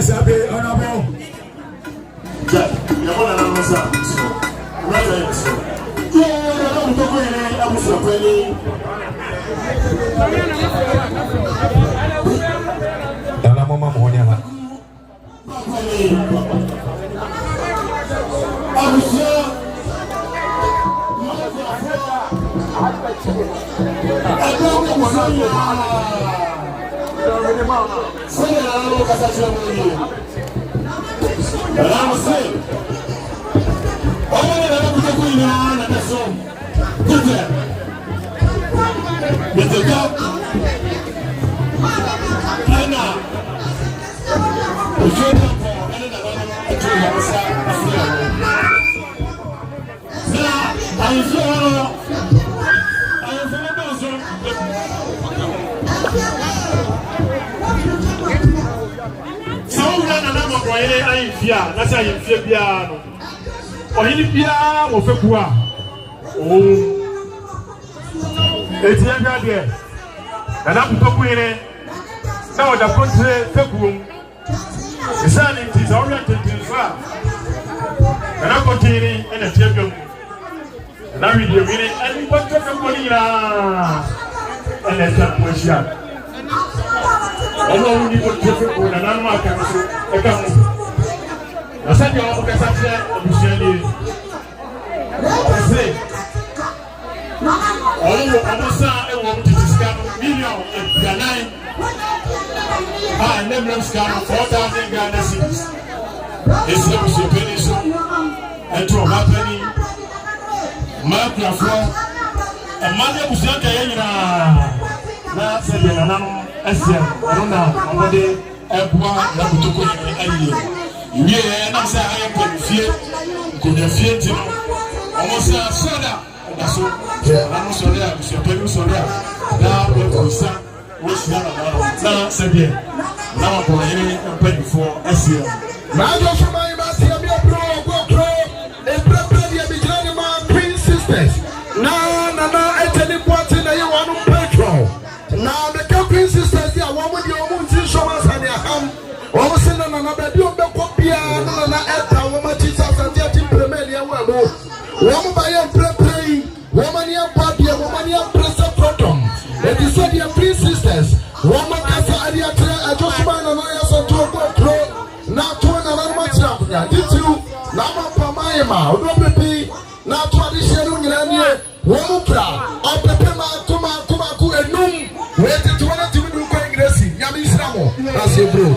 Sabe, honorable. Yeah, you're one of them, right? Yeah, I'm going Dala mama monya ha. That's how you feel piano. Or any piano of a poor. Oh, it's younger there. And I'm talking here. Now the country, February. The sun is oriented to far. And I'm continuing and a champion. And I'm really and what the money and a champion. I don't need to different one and I'm not I said, you're all the best. Million I never scam 4,000 Ghana cedis. It's not a penny, and to a penny, Mark Lafleur, a mother who's not a now said, I don't know, nobody, everyone, Butoku Hene. Yeah, and I'm saying I am fear. Could have feared him almost a soda. That's all. I'm sorry, I'm sorry. Now, what's that? Now, said here. Now, I'm going to pay before SCM. Now, you're from my Master, my Queen sisters. Now, Agyenim Boateng, you want to petrol. Now, the Queen sisters, they are one with your moon, show us and your hand. Almost in another bedroom. Na eta woman Jesus and yet in Premier Wabo. Woman by a play, woman ya party, woman ya press a proton. And you said your three sisters, woman Casa Adiatra, I just find an eye so to a boat, not to another much now. Did you? Nama Pamayama, Robi, not traditional Iranian, woman proud, or Pepema, Kumaku, and Noom, waited to one to do Congregational. Yamisamo, that's your bro.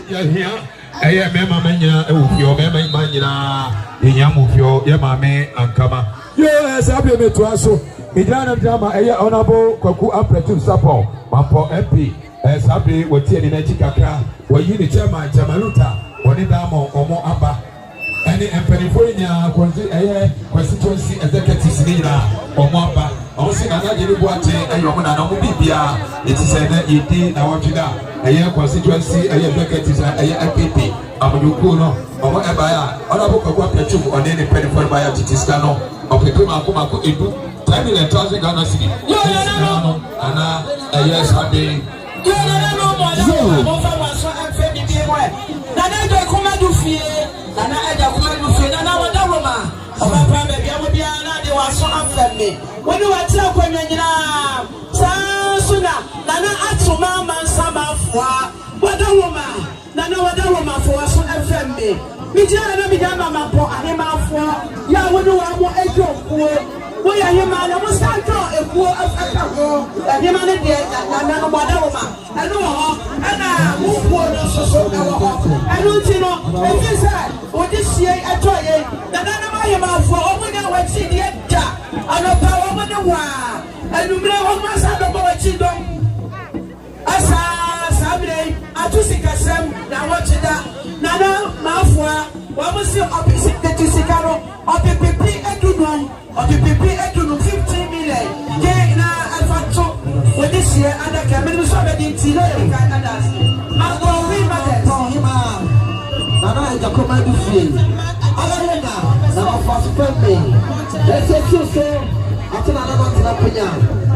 You're here. Aya mema menya ufio mema imanyina inyamufio ye mame ankama yes abie metwaso midana drama aya honorable kwaku appreciate support Mampong MP sabe wotie ni na chikakra wayi ni chairman Jamaluta woni damo omo aba ene empanifo nya konzi aya constituency executives ni na omo aba onsi na Agyenim Boateng ayo mo na no bibia eti se na yedi na wotwida aya constituency aya executives aya APP amuduko no omo ebaya honorable kwaku appreciate one ni penifo baya titiska no opeke mako edu 10,000 Ghana cedi no ana aya sabe when you are talking, Nana Atuma Mansama for what a woman, Nana what a woman for us on FM. Mijana Mijama Mampong Anima for Yawu Echo. We are your man, I was not a poor of alcohol, and your man dead, and none of what a woman. I know, and I move for the social. I don't know, if you said, what this year I told you, that none of my mouth for over the wet city. I don't power with the war. And you know what must have about children. Asa Saturday, I just think I said, now watch it that. Nana, Mafua, what was your opposite to Sicaro, or the PP Edunum, or the PP Edunum 15 million. Yeah, now I thought with this year, and I can make somebody in Tilo and others. I'm going to him. Nana, I can come and do free. I don't know. Now, first birthday. Let's say so.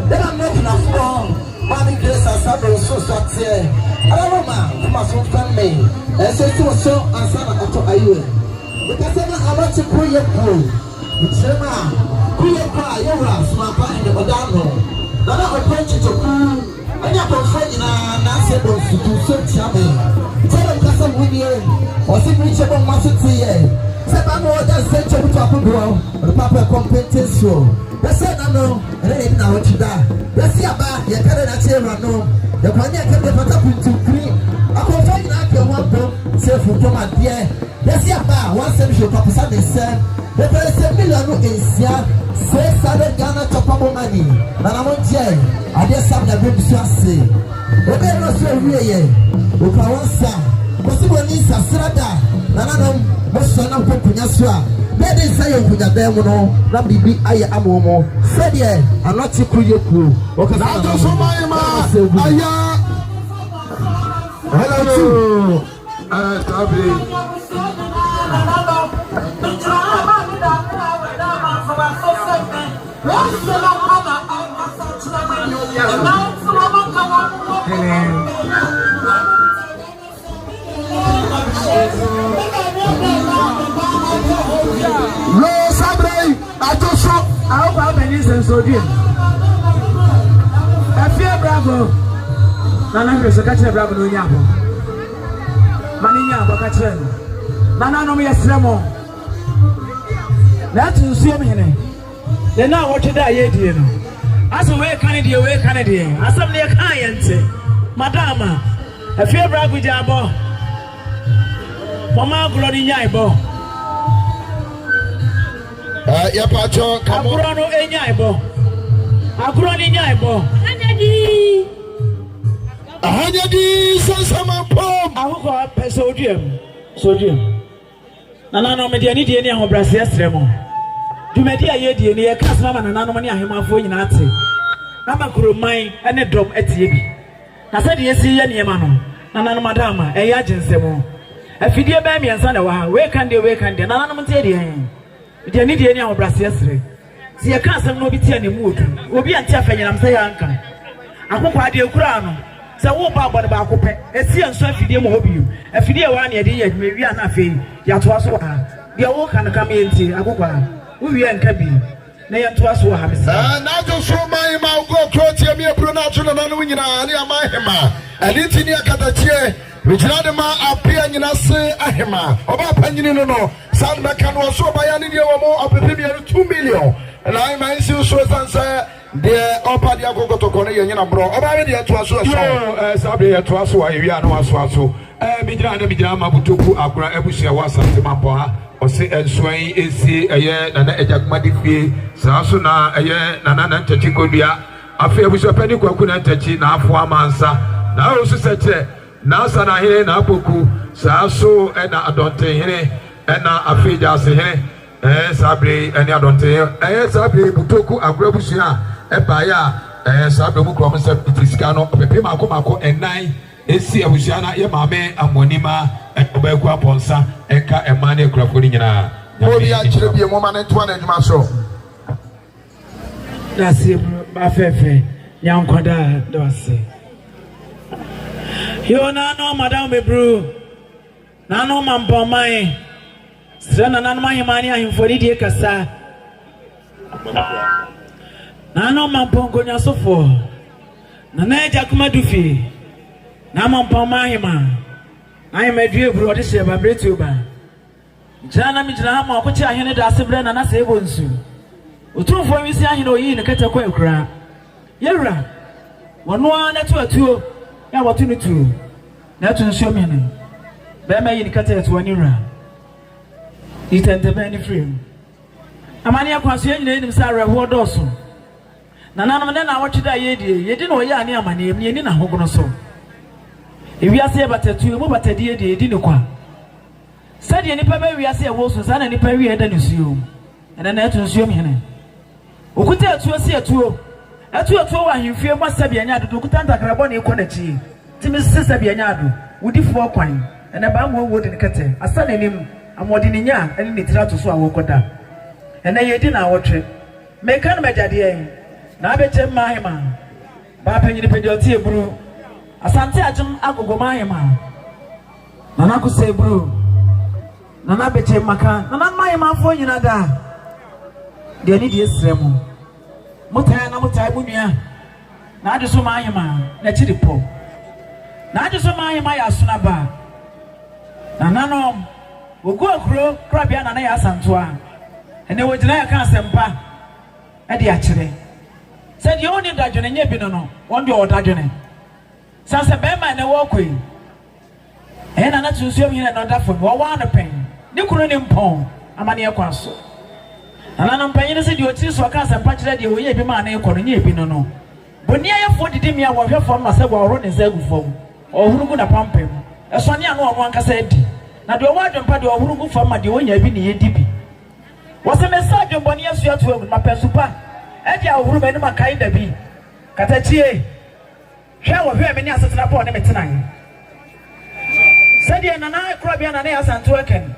Then I'm not enough strong. Mommy Grace Sabro so Satia. Aroma, Mason family. And so Ansana to Ayu. Because I want to pull your pool. Chema, Kuya, Yora, Smapa, and the Odano. Nana approach to cool. I have a friend in a Nasebo to do so charming. Tell them Casa William or Signature Massity. Sabano does send you to a girl, the Papa competence show. That's it, I know, and I didn't know what you die. Let's see about your parent here, I know. The one that can get up into three. I will find out your one book, say for my dear. Let's see about one century Papa Sunday said. The person million is here, 600 Ghana top money. And I'm on jail. I just have the baby say. The baby was so real. We can one son. Possible needs a strata. Nana, most son of Punyaswa. That is say you with a demo, not be I am more. Said ye, I'm not too cool. Okay, I don't so my hello, No, Sabre, I just saw. I hope I have any sense of you. I fear bravo. Nana is a catcher bravo no yabo. Maninya, Bacatren. Nana no me a slamo. That's Tunsuom Hene. They now watch that yet, you know. As a way Canadian, way Canadian. As some near client, Madama. I fear bravo jabo. Mama Glody Yabo. Yapacho, Agrono Enyaibo. Agroni Nyaibo. Agyenim Asante Mampong. Ahuko sodium. Nana no me diani diani aho brase esremo. Dumedi aye diani e kasma ma nana no me ahemafo nyina ate. Na makroman ene dom etie bi. Na se de esi ye niema no. Nana no madama e ya agensemo. Afidie ba mi ansa na wa we kan de nana no mte de hen. Diani aho brase esre. Si ye kan asem no bi tie ne mu odu. Obi anti afanyinam se ya anka. Akokwa ade ekura no. Se wo ba bode ba akopɛ esi enso afidie mo hobi afidie wa na ye de ye adwuma wi ana afei ya to aso ha de wo kan ka me enti akokwa wo wi enka bi na ye to aso ha me se na jo so mai ma go krotie me ebro na to na no nyina ne ama hema ani ti ne akatachie Richard ma apia nyina se ahema oba panyini no san meka no so ba ya ne de wo mo apepia 2 million na I man si so sansa de opa dia gogoto kono ye nyina bro oba me de to aso sabe ye to aso wa wi anu aso mi jira ma butoku agora ebusia wa Asante Mampong ha o se ensoan esi eye na Agyenim de fie sa so na eye na ntachi kodua afi ebusia pani kwaku na ntachi na afo amansa na o so seche na sana hene na apoku sa so na adonte hene na afi jase hene sabre eni adonte sabre butoku agora busia ebaya sabe mu krom se pitisika no pepe mako enan esi abusia na ye maame amonima obaku aponsa enka emane krafo ni nyina Mori a chire bie mo ma ne to na adwuma so Nasi ba fefe nyankoda do se Yo na no madam me bro na no Mampong mai sena na no mahimani ahimfori die kasa Nano Mampong konya sofo. Nana Agyenim dufi. Na Mampong mahima. Ai medue bro de se ba bretu ba. Jana mi jina ma ko chi ahene da sebre na na se bonsu. Otumfo mi si ahene oyi ne kete kwa ekura. Yewra. Wono ana to atuo. Ya wotu ni tu. Na Tunsuom Hene. Be ma yi ne kete atuo ni ra. Itente be ni frame. Amani akwaso nyina enim sa reho doso. Nana no na watchida yedi no ye ani amane emi ni na hogono so ewiase batatu emu batadie de edi ne kwa sade nipa ba wiase e wo so sa na nipa wi eda ne suo ena na Tunsuom Hene okuta atuo si atuo wa himfie mo sabe anya adodo okuta ntakrabo na ekọ na chi timi sisa bi anya ado wudifo kwan ena ba mo wo de kete asa na nim amodi ne nya ene ne tira to so awokoda ena yedi na awotwe meka no majade en na beche mahima ba panyini pejoti eburu Asante Ajum Agogoma Nana Kusebru Nana Beche Maka Nana Mayama for you nada. They need this remo. Mutana Mutabunia. Now just Mayama, let it po. Now just Mayama Sunaba. Nano will go grow Krabian and Asantua. And they would deny a cancer. At the actually said you only dodge and yet no one do or dodging. Sansa Bema and a walkway. And I'm not to show you another for one pain. You couldn't impone a money across. And I'm paying said you choose for cast and patch that you will be man and no. But near 40 dimmy, I will hear from myself or running Zegu phone or who going to pump him. A son, no one can say. Now the word and party or who go for my doing a bini DB. Was a message of Bonias yet with my pesupa. At your room and my kind of be. Catachie. Shall we have many assets upon him tonight? Said you and I Krabian and Asante working.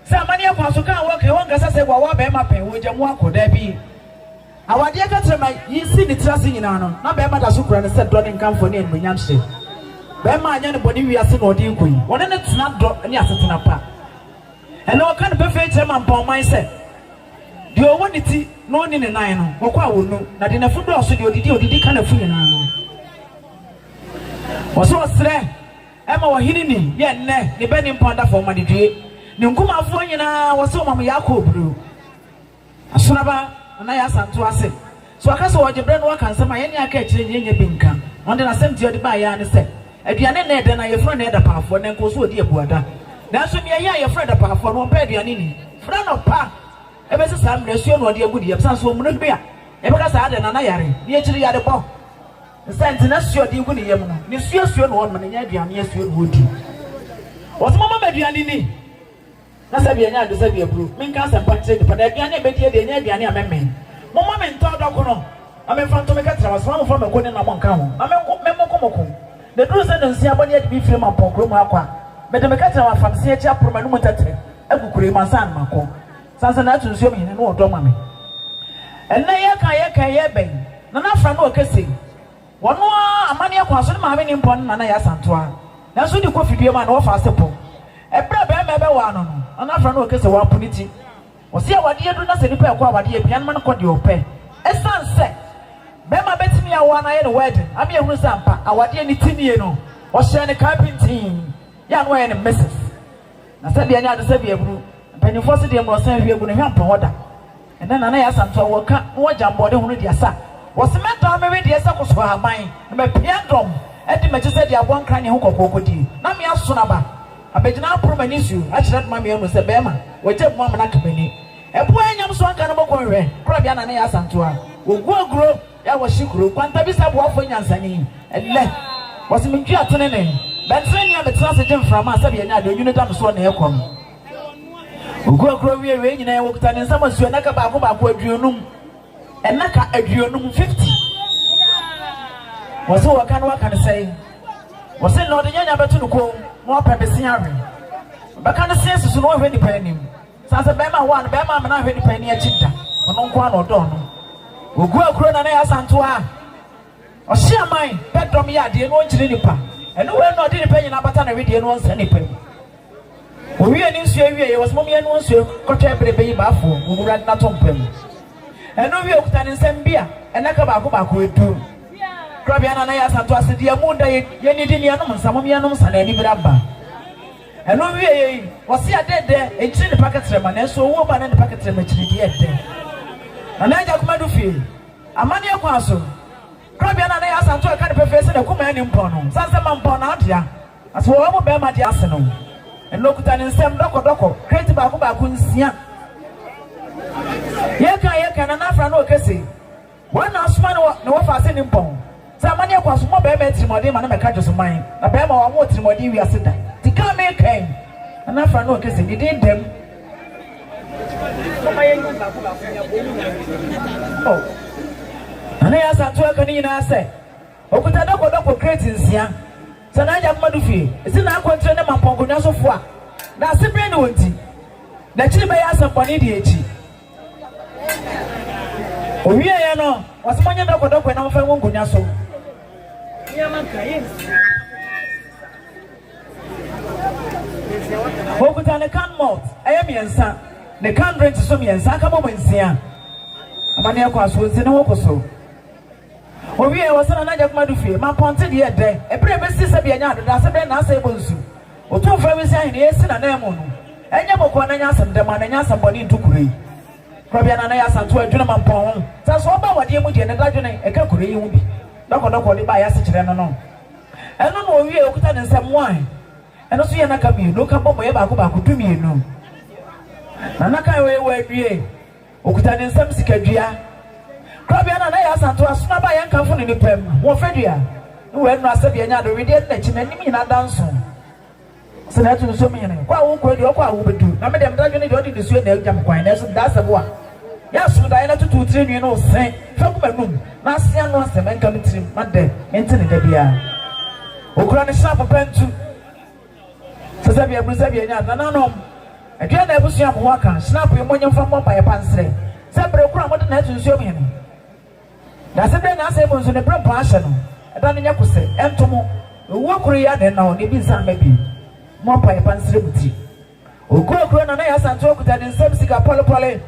Some money of us who can't work, one can say, well, what am I paying with your work could there be? Our dear Catherine, you see the trusting in Anno, not Bema Supra and said, don't come for name when Yamshe. Bema and anybody we are seeing or deal queen. One and it's not drop any asset in a park. And no kind of perfect Mampong mindset. The one it no in a nine, or quite will know that in a football studio did you kind of free now. Was so straight. Emma was hidden, yet ne, the bending ponder for my degree. Nukuma for you now was so Mamma Yako blue. Asunaba, and I asked to us. So I can't watch your brain work and some any catch in your binka. On the assent to the buyer and said, if you are not then I your friend had a power for then goes to dear Buada. That's when you are your friend a power for one bed and in. Friend of pa. Ever since I'm the same or dear Woody, absence from Rubia. Ever as I had an ayari, near to the other ball. The sentence your dear Woody, Monsieur Woman, and yes, you would. What's Mamma Medianini? That's a Viana to say a blue. Minkas and Patrick, but I can't bet you the Nediana Memmen. Mamma and Todd Ocono. I'm in front of a cat, was one from a good in among Cow. I'm a Memocomocum. The truth and see about yet be film upon Cromaqua. But the Macatra from Seacha Promanumatate, a Kukurima San Marco. Sansa to show me in no domami. And Nayaka Bang, Nana from Okasi. One more Amania Quasan having impon Nanaya Santua. That's what you could be a man of Asapo. A brother member one, another from Okasa one punity. Was here what you do not say the pair what the piano man called your pay. A son said, Bema bet me a one eye wedding. I'm your Musampa, our dear Nitiniano, or sharing a carping team. Young way and missus. I said the other Savia Brew. Penny Fossey was saying we are going to help order. And then I asked him to work out what jump body on the Asa. Was the man to marry the Asa for her mind? And my piano drum. And the magic said, you have one kind of hook of cocody. Now me ask Sonaba. I bet now promise you. I should let my man with the Bema. We take one like a penny. And when you so kind of a quarry, Krabian and Asantua will grow. That was she grew. Quantabisa Waffle Yansani. And left. Was in Kiatanene. But when you have a transition from us, the unit of Swan Aircom. Go grow we are in a walk and someone's to Naka Bakuba Quadriunum and Naka Adriunum 50. Was all I can say. Was it not the young Abatuko, more Pepesiari? But can the sense is no already penny. Sansa Bema one, Bema and I already penny a chinta, or no one or don. Go grow and I Santua. Or share mine, bedroom yard, dear one chilipa, and no one not did a penny in Abatan already and once any penny. We are in Syria, was Mommy and once you got every baby baffle, who ran not on them. And no, we are standing some beer, and Nakabaku would do. Krabian and I asked to us the Amunda, Yanidinianum, some of Yanums and any Brabba. And no, we was here dead there, a chin packet treman, and so woman and the packet treman yet there. And I got Madufi, a money of Quasso. Krabian and I asked to a kind of professor, a command in Pono, Santa Mampong Adia, as well as Bema the Arsenal. And look at an instant doko, created by Kubakunsia. Yaka and Afra no Cassie. One house man no fasten in Pong. Somebody was more better more than a catch of mine. A Bema or water more than we are sitting. The car may came. And Afra no Cassie, he did them. Oh, and I asked to a canina say, Okutadoko creating Sia. Sanaya Madufi, it's in our country, Mampong Butoku. That's the brain one thing. The Chile has a funny DH. Oh, yeah, no, was money dog when I'm from Gunyaso. Okuta ne can malt. Aya miensa. Ne can drink so miensa ka mo nsia. Amane akwa so nsi ne wokoso. Obi e wasana na Agyenim du fie. Ma ponte de ede. Ebre be sisa bia nya adada se be na asa ebonsu. Otu fra be si ahene esi na na emu no. Enya boko na nya asem de ma na nya asem boni ntukure. Krobia na ya santo adwene Mampong. Sa so ba wade mu de ne dadwene e ka kure yi hu bi. Doko de ba ya se kire no no. Eno no owie okuta ne nsem wan. Eno so ye na ka mi no ka bomo ye ba ko tumi no. Na na ka we wie. Okuta ne nsem sikadua. Krobia na ya santo asuna ba ye nkamfo ne nipam. Wo fadua. No we no asabia nya do we de na china ni na danso. Sena Tunsuom yene. Kwa wo ko de kwa wo bedu. Na me dem dadwene de odi de suo na agam kwan na so da sabo a. Ya so da ina tutu tiri no sen. Fa ko manum. Na asia no asem enkam tiri ma de. Enti ne da bia. Okura ne sha papa ntu. Sasa bia brusa bia nya na nanom. Adua na ebusu am ho aka. Snap ye monye mfa mo pa ye pansre. Se bre kura mo de na Tunsuom yene. Da se be na ase bonso ne bre pa ahye no. Eda ne nya kose. Entomo. Wo kuru ya de na o ne bi zan ba bi. Mo pa ye pansre buti. Okura na ya Asante okuta de nsem sika pole.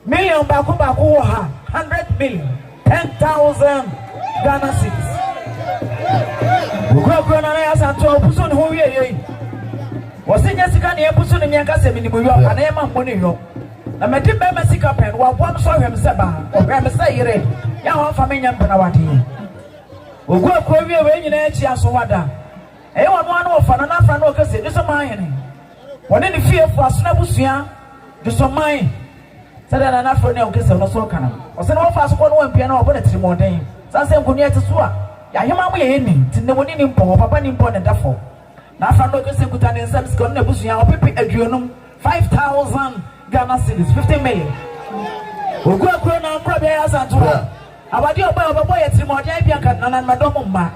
Million baku wo ha 100 million 10,000 Ghana cedis. Okura na ya Asante opuso ne ho wie yei. Wosinya sika ne epuso ne nyanka se minimu yo ana ye mambo ne yo. Na medi be masika pen wa bom so hwem se ba. Ohwem se yire. Ya ho fa menya mpena wade. Okura wie we nyina echi aso wada. Eye wono anu ofa na afra na okase de so man yene. Wone ne fie fo asona busua de so man. Sada na afra na okase no so kana. Ose na ofa so ko no wampia na obo na tirimodен. Sanse nkunu ete so a. Ya hema mo ye ni. Tinne woni ni mpo papa ni mpo ne dafo. Na afra na okase kuta ne nsam sika na busua opepe aduonum 5,000 Ghana cedis 50 million. Okura na akra bia Asante. Abadi oba ye tirimodен bia kan na madomo mma.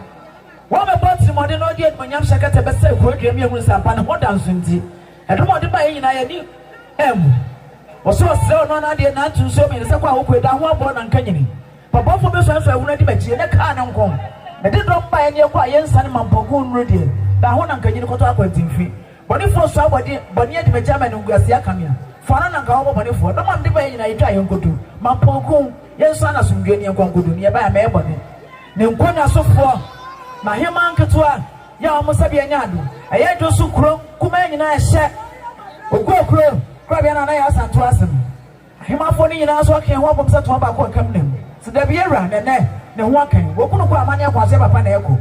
What about the modern audience when Yam Shakata Bessa, who gave me a Sampan, what dancing? I don't want to buy in I knew was so no idea not to show me the Sakwa who down one born and canyon. But both of us are already met you in a car and home. I did not buy any quiet son Mampong Butoku that one and canyon quoting fee. But if for somebody, but yet the German who was here coming. For an uncle money for the man divine I try and go to Mampong, yes, son of some getting a conquer nearby a mailbody. Ninkona so for. Ma hema nketwa ya omosabia nyadu aye do sukro kuma nyina ehye ogokro krabia na ya Asante asem hema fo ni nyina so aka ho bomsa to ba ko kam nem se da bi era ne ho aka wokunu ko amane akwase papa na eko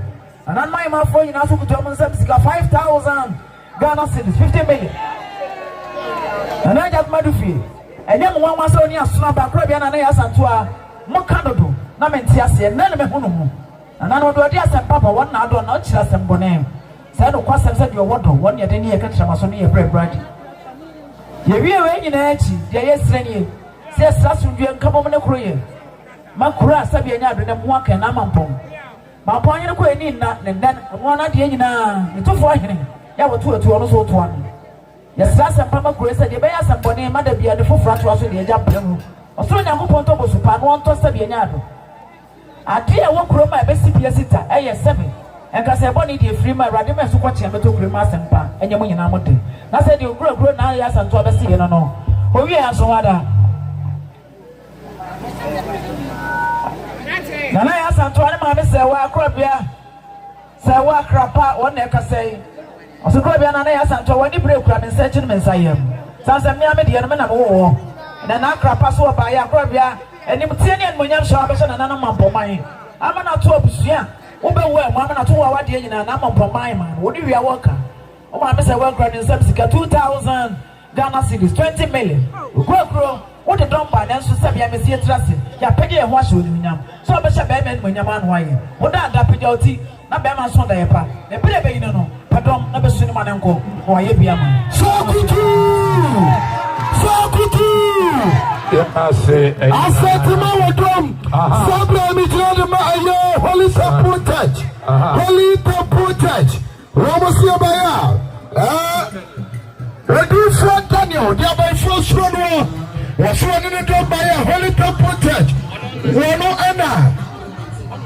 anan mai ma fo nyina so kuto omsa sika 5,000 Ghana cedis 50 million ana Agyenim du fie enye mo nwa so ni asona ba krabia na ya Asante a mo kadodo na menti ase na le me hunu mu ana no do dia sem papa won na do na chira sem bonem say no kwasem say de wodo won ye de ne ye ka chira maso ne ye bread ye wie we nyina achi de ye sranie se sasundue nkabom ne kro ye makura asabia nya do ne mo aka na Mampong ye ko eni na ne dan mo na de nyina ne tofo ahene ya wotu etu ono so to ano ye sasem papa kro say de be ya sem bonem ma da bia de fofra to aso de ye jabremu osoro Nyankopon to bosupa no onto sabia nya do ade e wokro ma be sipia sita eye 7 enka se boni de free ma rade me so ko che meto kro ma asempa enye mo nyina mode na se de ogro na ya Asante be se ye no owie aso wada na ya Asante ani ma be se wa akrobia se wa akrapa won e ka sei oso krobia na ya Asante wani break kra me se chi me nsayem sanse me amede no me na wo na akrapa so ba ya akrobia enim tie ne monyam sha be se na na Mampong man ama na to obusua wo be wo ama na to wa wade nyina na Mampong man man wo di wi awoka o ma me se wa kra ne nsam sika 2,000 Ghana cedis 20 million okro wo de don ba na so se bia me se trase ya pege e ho ahye onyam so be sha be me monyam anu aye wo da da pege oti na be ma so da ye pa e be be yin no padom na be so ni ma nenko wo aye bia ma Sokutu Asante Mampong Sabra Mijana ma aye Holy Supportage Holy Supportage Romosia baya Redu for Daniel dia by first one was one in the baya Holy Supportage Wono ana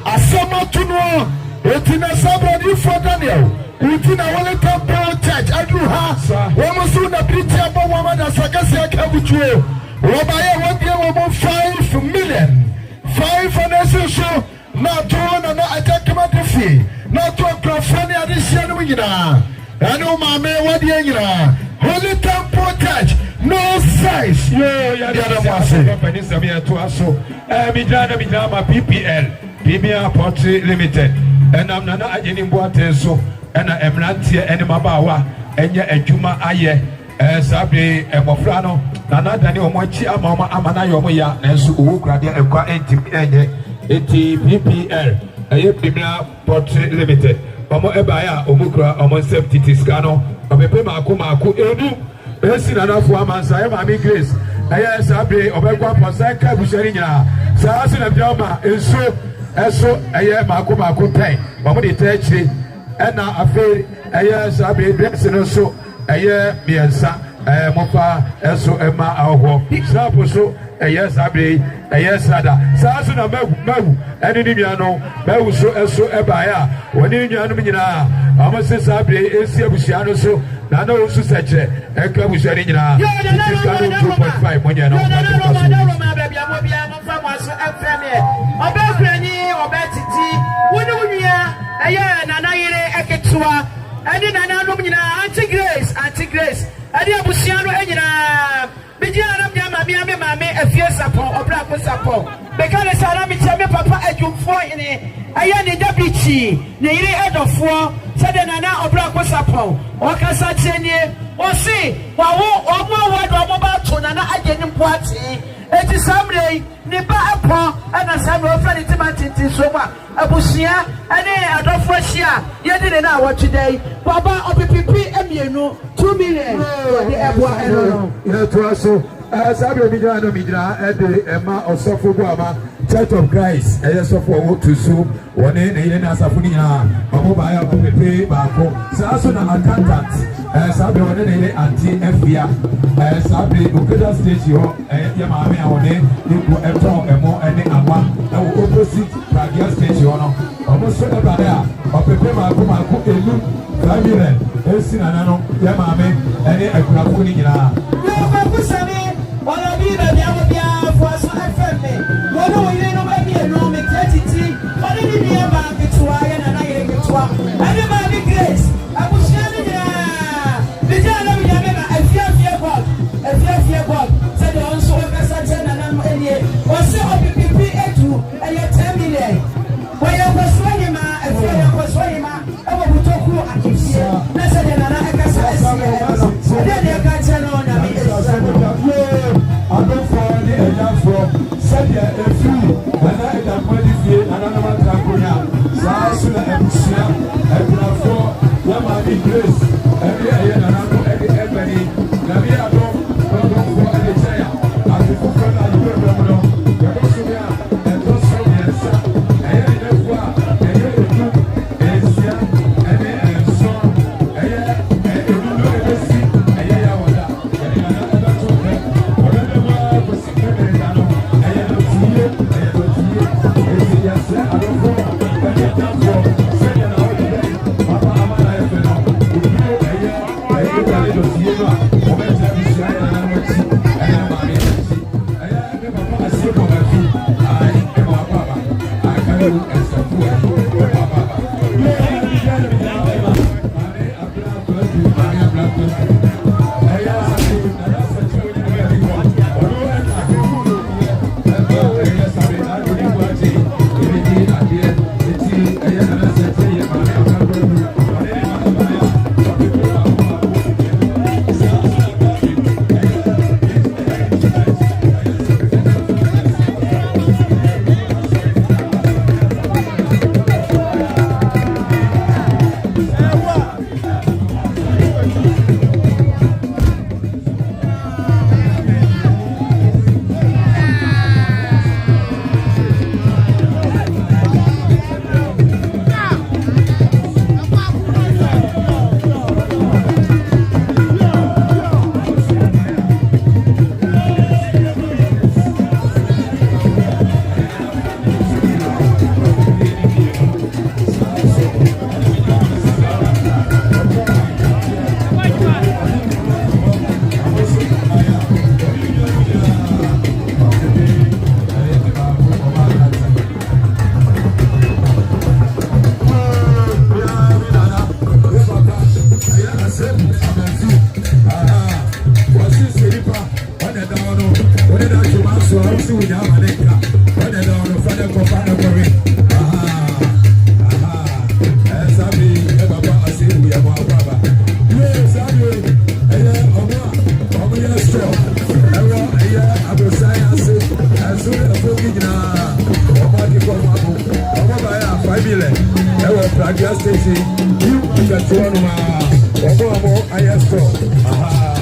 Asama tuno etina Sabra di for Daniel Utina wale temple church adruha. Womusu na briti abo wamada sakasi akabuchwe. Wabaye wabye wabo 5 million. 5 financial na tuona na atakama defi. Na tuwa krafani adisianu wingina. Anu mame wadiye ngina. Holy Temple Church, no size. Yo, ya company Samia to aso. Midama PPL, Pimia Pottery Limited. And I'm Nana Agyenim Boateng so. And I am not here any mabawa. And ya ejuma aye. Sabi Mofrano. Nana Dani Omochi Amama Amana Yomoya. Nensu Ukradia Ekwa eti PPL. Aye Pimia Pottery Limited. Omo ebaya omukura omo safety tiskano obepe mako edu esi na nafu amansa e mami grace aya sabe obekwa posa ka bushari nya sa asu na bioma eso aya mako pen omo de techi ena afi aya sabe dress no so aya miensa mofa eso ema aho sapo so aya sabe aya sada sa asu na mawu eni ni miano mawu so eso ebaya woni nyanu nyina amase sabe esi abusia no so na na osu seche eka abusia ni nyina 2.5 monye no ma bia mo bia mo fa mo so efreme obekrani obetiti woni wunia aya na na yire eketua eni na na no nyina anti grace adi abusia no enyina biji aram ya mame afie sapo obra ko sapo bekale sara mi tia me papa adwumfo ene aya ne dabichi ne yire edofo sede na na obra ko sapo o kasa chenie o si wa wo omo wa do mo ba to na Agyenim Boateng eti samre ne ba apo ana samre ofra ne timantinti so ma abusia ane adofo hia ye de na awotwedai baba opipipi emienu 2 million de eboa eno ya to aso sabe midra ede ema osofo guama Church of Christ sofo wo Tunsuom woni ne yene asafo ni ya omo ba ya pepe ba ko saso na accountant sabe woni ne yene anti efia sabe Congregational stage ho ya maame a woni iku eto emo ene awa wo opposite Congregational stage ho no omo so e ba ya opepe ma ko elu family esi na no ya maame ene akurafo ni nyina wala biba bia for so FM wono we no ba bia no me tati wala ni bia ba bitwa ya na yire bitwa ade ba bi grace abusia ni ya bija na bia me ba afia god said on so ka sa na na enie o se obipipi etu eye 10 million wa ya ko so ni ma afia ya ko so ni ma e wo butoku akifia na said na na ka sa ade ne ka chano na mi I don't fall the enough from Sadia and free, and I can modify another Takoya, Sasuna and Sia, and Bravo, Yamani Grace, every iron and everybody, Navia don't for any chair, and the Fufan and the Ramano, Yakosuya, and Tosonia, and Yellow, and Yellow, and Sia, and son, and you know everything, and Yawada, and another children. I don't know. station. You get to one I have store. Aha,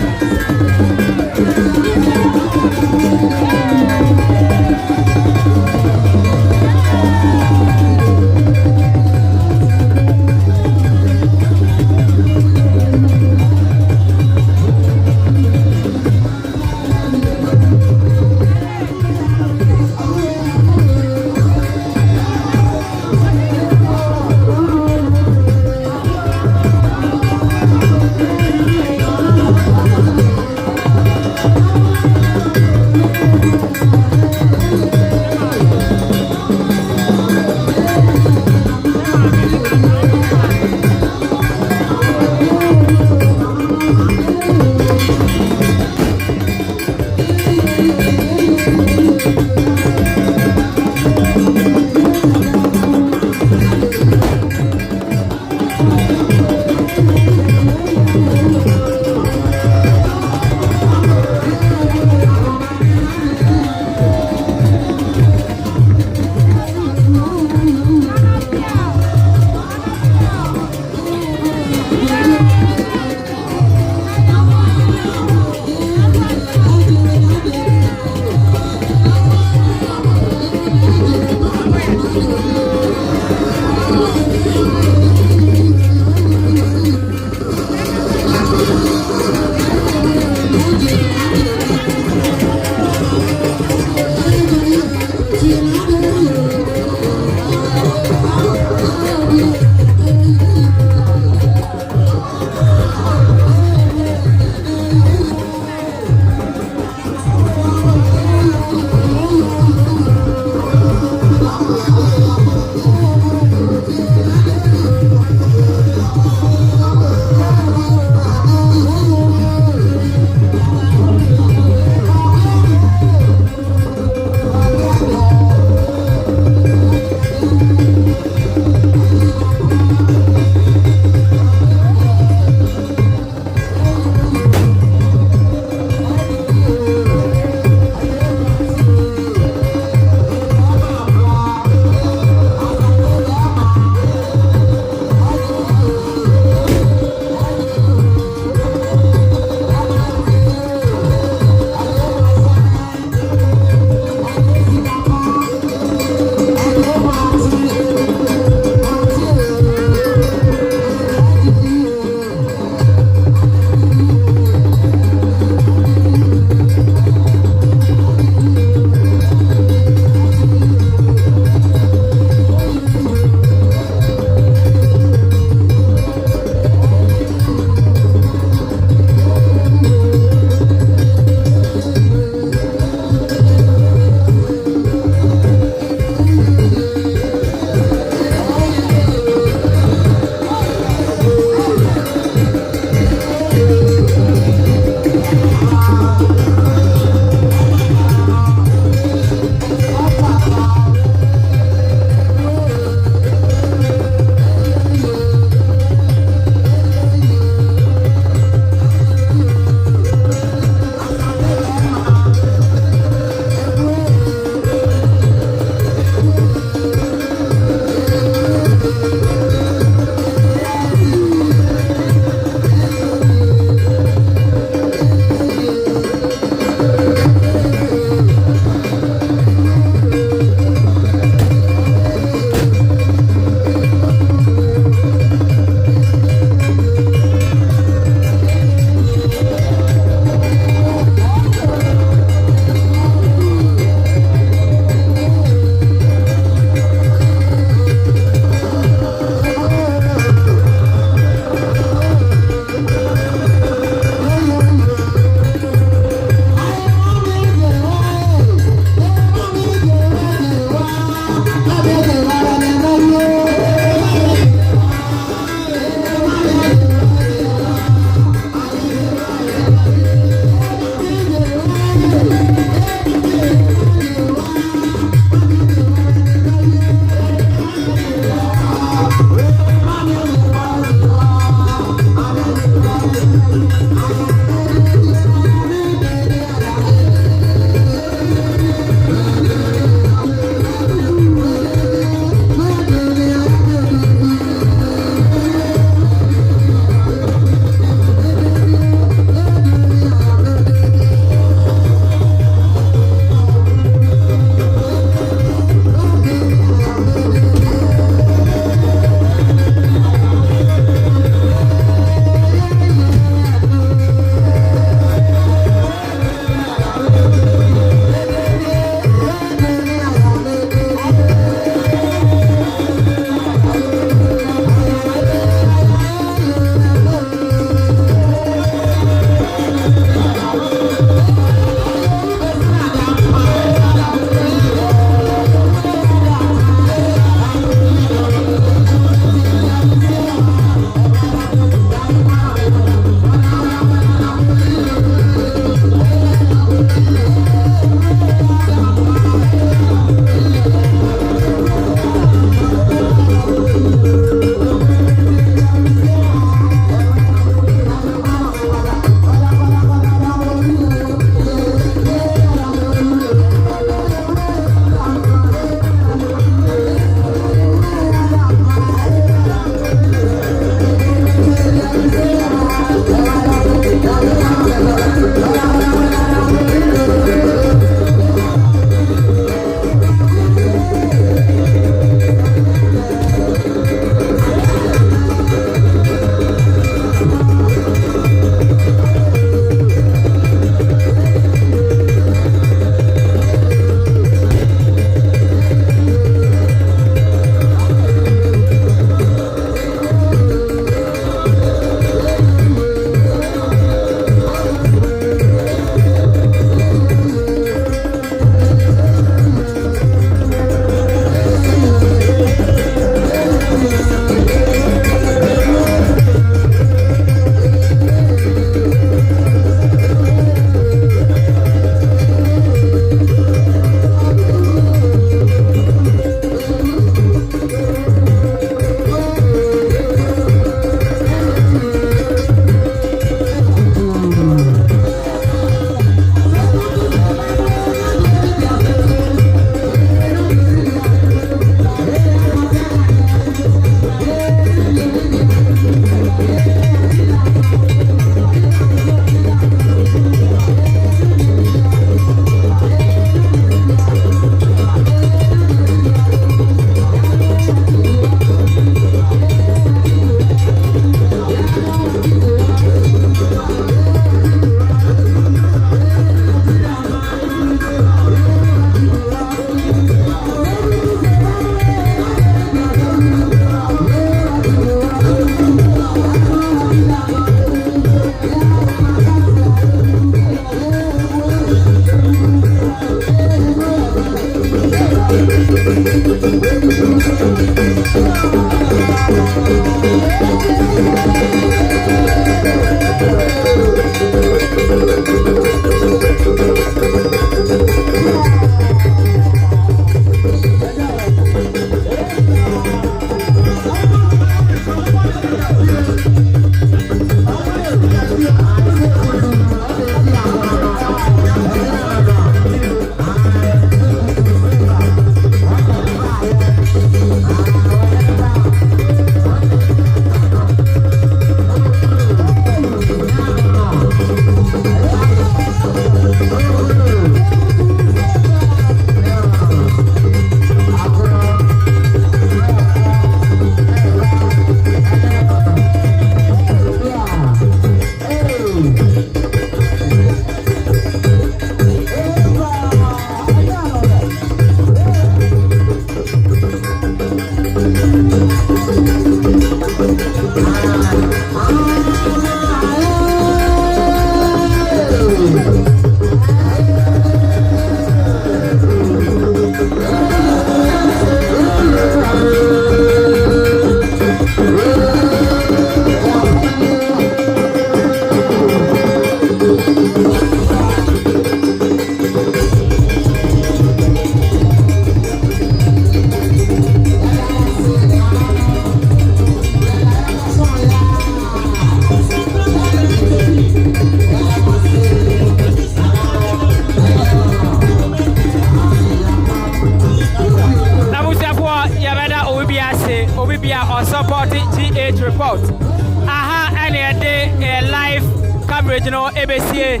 coverage, you know, ABC.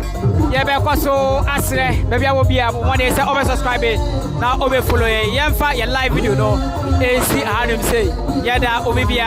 Yeah, because so asre, maybe I will be able one day say over subscribe now over follow ye. Yeah, fa your live video no. AC how him say. Yeah, that over be